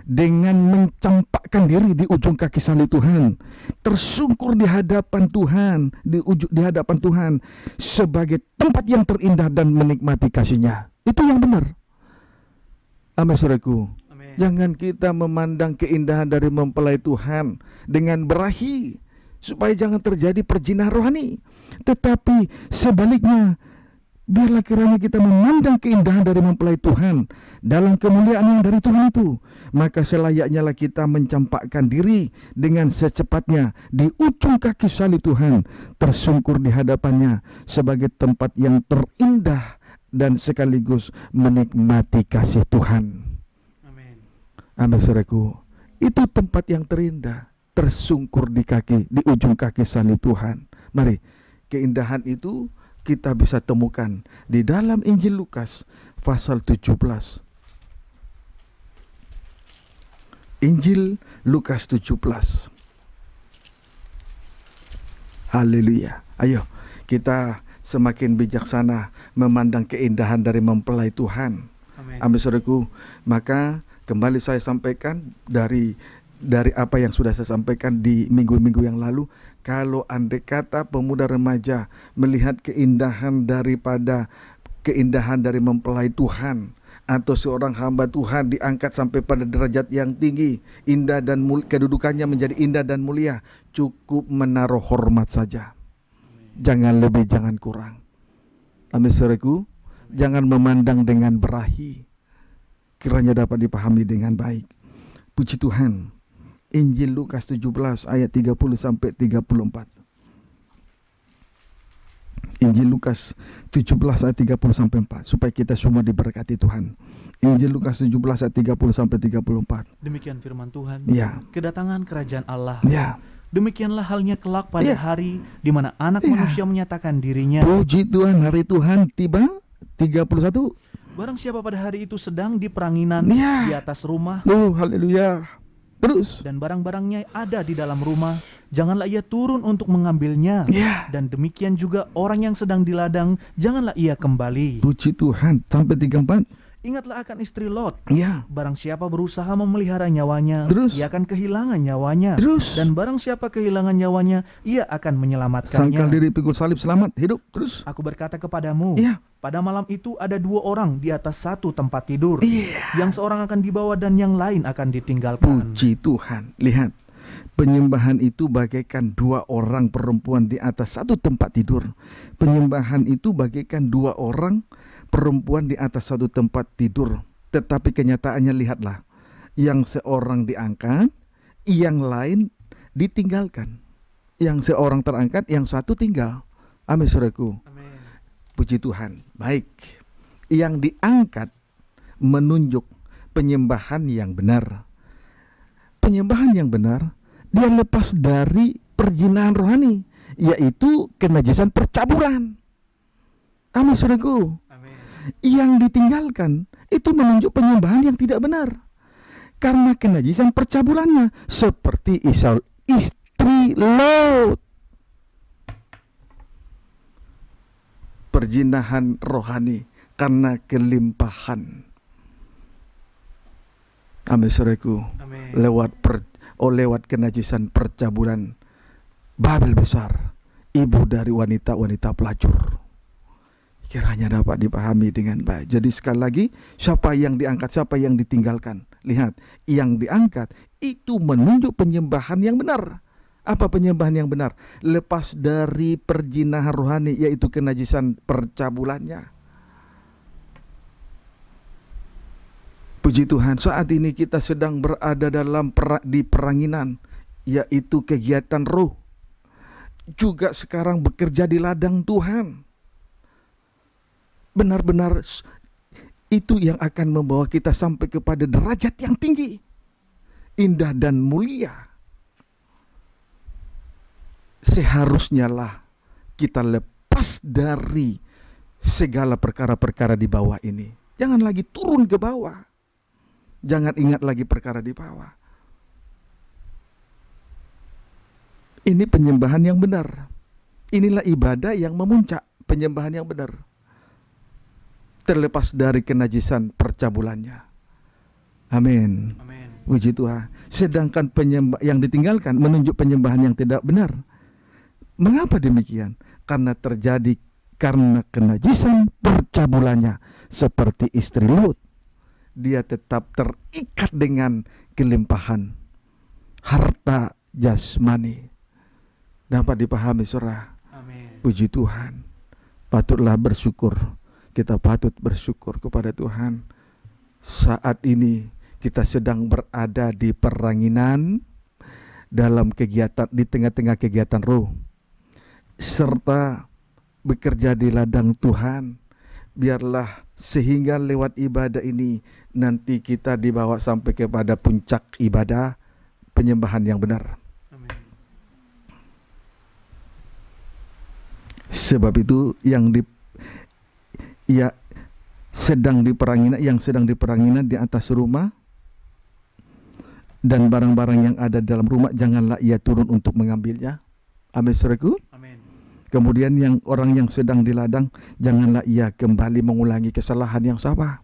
[SPEAKER 1] dengan mencampakkan diri di ujung kaki salib Tuhan, tersungkur di hadapan Tuhan, di hadapan Tuhan sebagai tempat yang terindah dan menikmati kasih-Nya. Itu yang benar. Amin, saudaraku. Jangan kita memandang keindahan dari mempelai Tuhan dengan berahi, supaya jangan terjadi perzinahan rohani. Tetapi sebaliknya, biarlah kiranya kita memandang keindahan dari mempelai Tuhan dalam kemuliaan yang dari Tuhan itu. Maka selayaknya lah kita mencampakkan diri dengan secepatnya di ujung kaki salib Tuhan, tersungkur di hadapannya sebagai tempat yang terindah dan sekaligus menikmati kasih Tuhan. Amin, saudaraku. Itu tempat yang terindah, tersungkur di ujung kaki salib Tuhan. Mari, keindahan itu kita bisa temukan di dalam Injil Lukas pasal 17. Injil Lukas 17. Haleluya. Ayo, kita semakin bijaksana memandang keindahan dari mempelai Tuhan. Amin, saudaraku. Maka kembali saya sampaikan dari apa yang sudah saya sampaikan di minggu-minggu yang lalu. Kalau andai kata pemuda remaja melihat keindahan dari mempelai Tuhan, atau seorang hamba Tuhan diangkat sampai pada derajat yang tinggi, indah dan kedudukannya menjadi indah dan mulia, cukup menaruh hormat saja. Jangan lebih, jangan kurang. Amin, saudaraku. Jangan memandang dengan berahi. Kiranya dapat dipahami dengan baik. Puji Tuhan. Injil Lukas 17 ayat 30 sampai 34. Injil Lukas 17 ayat 30 sampai 4, supaya kita semua diberkati Tuhan. Injil Lukas 17 ayat 30 sampai 34.
[SPEAKER 2] Demikian firman Tuhan.
[SPEAKER 1] Ya.
[SPEAKER 2] Kedatangan kerajaan Allah.
[SPEAKER 1] Ya.
[SPEAKER 2] Demikianlah halnya kelak pada hari di mana anak manusia menyatakan dirinya.
[SPEAKER 1] Puji Tuhan, hari Tuhan tiba. 31.
[SPEAKER 2] Barang siapa pada hari itu sedang di peranginan di atas rumah,
[SPEAKER 1] haleluya. Terus,
[SPEAKER 2] dan barang-barangnya ada di dalam rumah, janganlah ia turun untuk mengambilnya. Dan demikian juga orang yang sedang di ladang, janganlah ia kembali.
[SPEAKER 1] Puji Tuhan. Sampai 34.
[SPEAKER 2] Ingatlah akan istri Lot.
[SPEAKER 1] Ya.
[SPEAKER 2] Barang siapa berusaha memelihara nyawanya,
[SPEAKER 1] Terus,
[SPEAKER 2] ia akan kehilangan nyawanya.
[SPEAKER 1] Terus,
[SPEAKER 2] Dan barang siapa kehilangan nyawanya, ia akan menyelamatkannya.
[SPEAKER 1] sangkal diri pikul salib, selamat hidup. Terus,
[SPEAKER 2] Aku berkata kepadamu,
[SPEAKER 1] Ya.
[SPEAKER 2] pada malam itu ada 2 orang di atas satu tempat tidur. Yang seorang akan dibawa dan yang lain akan ditinggalkan.
[SPEAKER 1] Puji Tuhan. Lihat, penyembahan itu bagaikan 2 orang perempuan di atas satu tempat tidur. Penyembahan itu bagaikan 2 orang perempuan di atas satu tempat tidur. Tetapi kenyataannya, lihatlah, yang seorang diangkat, yang lain ditinggalkan. Yang seorang terangkat, yang satu tinggal. Amin, saudaraku.
[SPEAKER 2] Amin.
[SPEAKER 1] Puji Tuhan. Baik, yang diangkat menunjuk penyembahan yang benar. Penyembahan yang benar, dia lepas dari perzinahan rohani, yaitu kenajisan percabulan. Amin, saudaraku. Yang ditinggalkan itu menunjuk penyembahan yang tidak benar, karena kenajisan percabulannya, seperti istri Lot. Perzinahan rohani karena kelimpahan. Amin, saudaraku. Lewat kenajisan percabulan, Babel besar, ibu dari wanita-wanita pelacur. Kiranya dapat dipahami dengan baik. Jadi sekali lagi, siapa yang diangkat, siapa yang ditinggalkan. Lihat, yang diangkat itu menunjuk penyembahan yang benar. Apa penyembahan yang benar? Lepas dari perjinahan rohani, yaitu kenajisan percabulannya. Puji Tuhan, saat ini kita sedang berada dalam di peranginan, yaitu kegiatan roh. Juga sekarang bekerja di ladang Tuhan. Benar-benar itu yang akan membawa kita sampai kepada derajat yang tinggi, indah dan mulia. Seharusnya lah kita lepas dari segala perkara-perkara di bawah ini. Jangan lagi turun ke bawah. Jangan ingat lagi perkara di bawah. Ini penyembahan yang benar. Inilah ibadah yang memuncak, penyembahan yang benar. Terlepas dari kenajisan percabulannya. Amin.
[SPEAKER 2] Amin.
[SPEAKER 1] Puji Tuhan. Sedangkan yang ditinggalkan menunjuk penyembahan yang tidak benar. Mengapa demikian? Karena kenajisan percabulannya, seperti istri Lot. Dia tetap terikat dengan kelimpahan harta jasmani. Dapat dipahami, saudara.
[SPEAKER 2] Amin.
[SPEAKER 1] Puji Tuhan. Patutlah bersyukur. Kita patut bersyukur kepada Tuhan. Saat ini kita sedang berada di peranginan, dalam kegiatan, di tengah-tengah kegiatan roh, serta bekerja di ladang Tuhan. Biarlah sehingga lewat ibadah ini nanti kita dibawa sampai kepada puncak ibadah penyembahan yang benar.
[SPEAKER 2] Amin.
[SPEAKER 1] Sebab itu yang sedang diperanginan di atas rumah, dan barang-barang yang ada dalam rumah janganlah ia turun untuk mengambilnya. Amin, saudaraku.
[SPEAKER 2] Amin.
[SPEAKER 1] Kemudian orang yang sedang di ladang, janganlah ia kembali mengulangi kesalahan yang sama.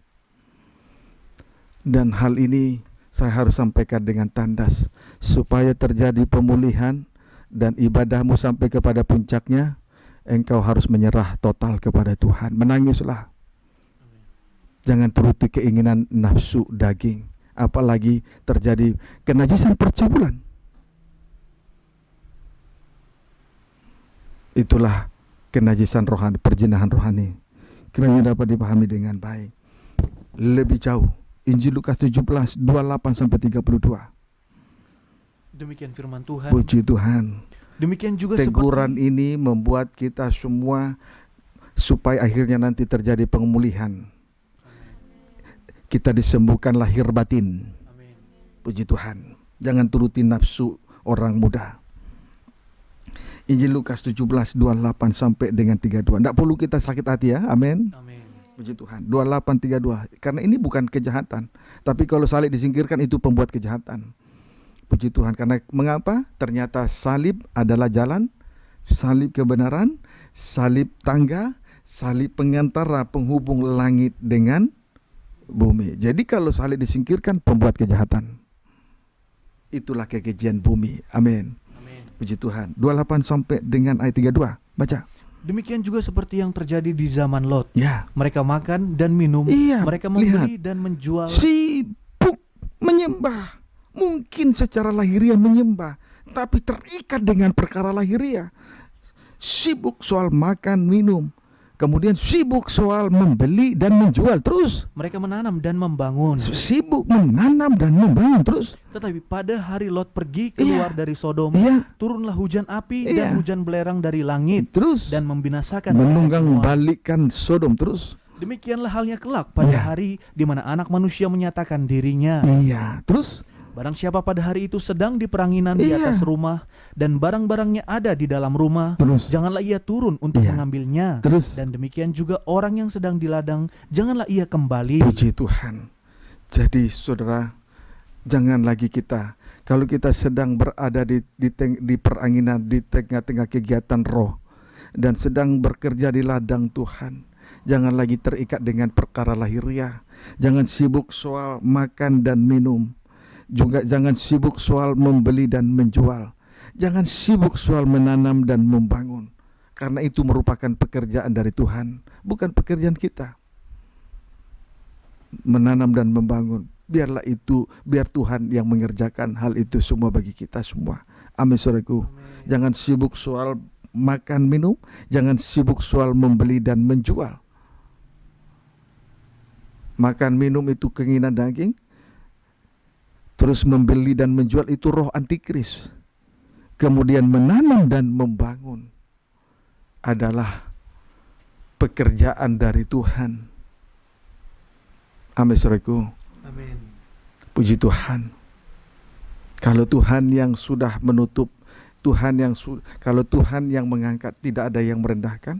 [SPEAKER 1] Dan hal ini saya harus sampaikan dengan tandas, supaya terjadi pemulihan dan ibadahmu sampai kepada puncaknya. Engkau harus menyerah total kepada Tuhan. Menangislah. Jangan turuti keinginan nafsu daging. Apalagi terjadi kenajisan percabulan. Itulah kenajisan rohani, perjinahan rohani. Kiranya dapat dipahami dengan baik. Lebih jauh, Injil Lukas 17, 28-32.
[SPEAKER 2] Demikian firman Tuhan.
[SPEAKER 1] Puji Tuhan.
[SPEAKER 2] Demikian juga
[SPEAKER 1] teguran ini membuat kita semua supaya akhirnya nanti terjadi pemulihan. Kita disembuhkan lahir batin.
[SPEAKER 2] Amin.
[SPEAKER 1] Puji Tuhan. Jangan turuti nafsu orang muda. Injil Lukas 17, 28 sampai dengan 32. Tidak perlu kita sakit hati ya. Amin.
[SPEAKER 2] Amin.
[SPEAKER 1] Puji Tuhan. 28, 32. Karena ini bukan kejahatan. Tapi kalau salib disingkirkan itu pembuat kejahatan. Puji Tuhan. Karena mengapa? Ternyata salib adalah jalan, salib kebenaran, salib tangga, salib pengantara penghubung langit dengan bumi. Jadi kalau salib disingkirkan pembuat kejahatan. Itulah kekejian bumi. Amin.
[SPEAKER 2] Amin.
[SPEAKER 1] Puji Tuhan. 28 sampai dengan ayat 32. Baca.
[SPEAKER 2] Demikian juga seperti yang terjadi di zaman Lot.
[SPEAKER 1] Ya.
[SPEAKER 2] Mereka makan dan minum.
[SPEAKER 1] Iya,
[SPEAKER 2] Mereka membeli
[SPEAKER 1] lihat.
[SPEAKER 2] dan menjual.
[SPEAKER 1] Sibuk menyembah. Mungkin secara lahiriah menyembah, tapi terikat dengan perkara lahiriah. Sibuk soal makan, minum. Kemudian sibuk soal membeli dan menjual terus.
[SPEAKER 2] Mereka menanam dan membangun.
[SPEAKER 1] Sibuk menanam dan membangun terus.
[SPEAKER 2] Tetapi pada hari Lot pergi keluar dari Sodom,
[SPEAKER 1] Iya.
[SPEAKER 2] turunlah hujan api
[SPEAKER 1] Iya.
[SPEAKER 2] dan hujan belerang dari langit
[SPEAKER 1] Terus
[SPEAKER 2] dan membinasakan
[SPEAKER 1] menunggang
[SPEAKER 2] mereka semua.
[SPEAKER 1] balikkan Sodom terus.
[SPEAKER 2] Demikianlah halnya kelak pada
[SPEAKER 1] Iya.
[SPEAKER 2] hari di mana anak manusia menyatakan dirinya.
[SPEAKER 1] Iya, terus
[SPEAKER 2] Barang siapa pada hari itu sedang di peranginan di
[SPEAKER 1] Iya.
[SPEAKER 2] atas rumah dan barang-barangnya ada di dalam rumah,
[SPEAKER 1] Terus.
[SPEAKER 2] janganlah ia turun untuk
[SPEAKER 1] Iya.
[SPEAKER 2] mengambilnya.
[SPEAKER 1] Terus.
[SPEAKER 2] Dan demikian juga orang yang sedang di ladang, janganlah ia kembali.
[SPEAKER 1] Puji Tuhan. Jadi saudara, jangan lagi kita, kalau kita sedang berada di peranginan, di tengah-tengah kegiatan roh, dan sedang bekerja di ladang Tuhan, jangan lagi terikat dengan perkara lahiriah. Jangan sibuk soal makan dan minum. Juga jangan sibuk soal membeli dan menjual. Jangan sibuk soal menanam dan membangun. karena itu merupakan pekerjaan dari Tuhan, bukan pekerjaan kita. Menanam dan membangun, biar Tuhan yang mengerjakan hal itu semua bagi kita semua. Amin, saudaraku. Jangan sibuk soal makan minum, jangan sibuk soal membeli dan menjual. Makan minum itu keinginan daging, terus membeli dan menjual itu roh antikris. Kemudian menanam dan membangun adalah pekerjaan dari Tuhan. Amin, saudaraku.
[SPEAKER 2] Amin.
[SPEAKER 1] Puji Tuhan. Kalau Tuhan yang sudah menutup, kalau Tuhan yang mengangkat, tidak ada yang merendahkan.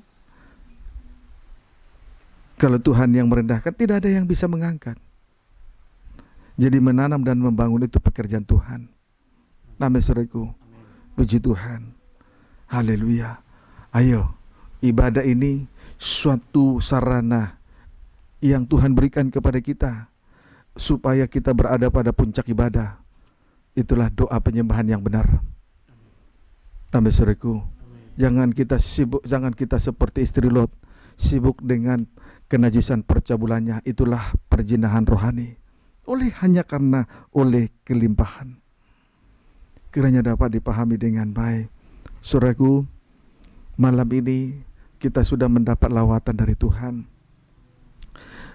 [SPEAKER 1] Kalau Tuhan yang merendahkan, tidak ada yang bisa mengangkat. Jadi menanam dan membangun itu pekerjaan Tuhan. Amin, saudaraku. Puji Tuhan. Haleluya. Ayo, ibadah ini suatu sarana yang Tuhan berikan kepada kita supaya kita berada pada puncak ibadah. Itulah doa penyembahan yang benar. Amin, saudaraku. Jangan kita sibuk, jangan kita seperti istri Lot, sibuk dengan kenajisan percabulannya. Itulah perzinahan rohani. Hanya karena oleh kelimpahan. Kiranya dapat dipahami dengan baik. Saudaraku, malam ini kita sudah mendapat lawatan dari Tuhan.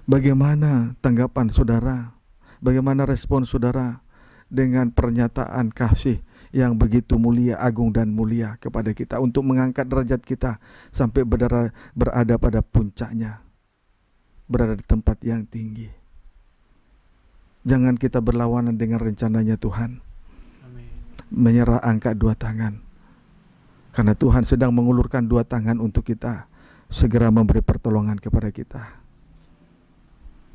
[SPEAKER 1] Bagaimana tanggapan saudara? Bagaimana respon saudara dengan pernyataan kasih yang begitu mulia, agung dan mulia kepada kita untuk mengangkat derajat kita sampai berada pada puncaknya, berada di tempat yang tinggi. Jangan kita berlawanan dengan rencananya Tuhan.
[SPEAKER 2] Amin.
[SPEAKER 1] Menyerah, angkat dua tangan, karena Tuhan sedang mengulurkan dua tangan untuk kita segera memberi pertolongan kepada kita.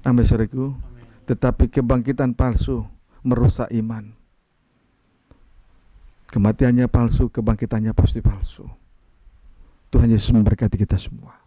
[SPEAKER 1] Amin, saudaraku. Tetapi kebangkitan palsu merusak iman. Kematiannya palsu, kebangkitannya pasti palsu. Tuhan Yesus memberkati kita semua.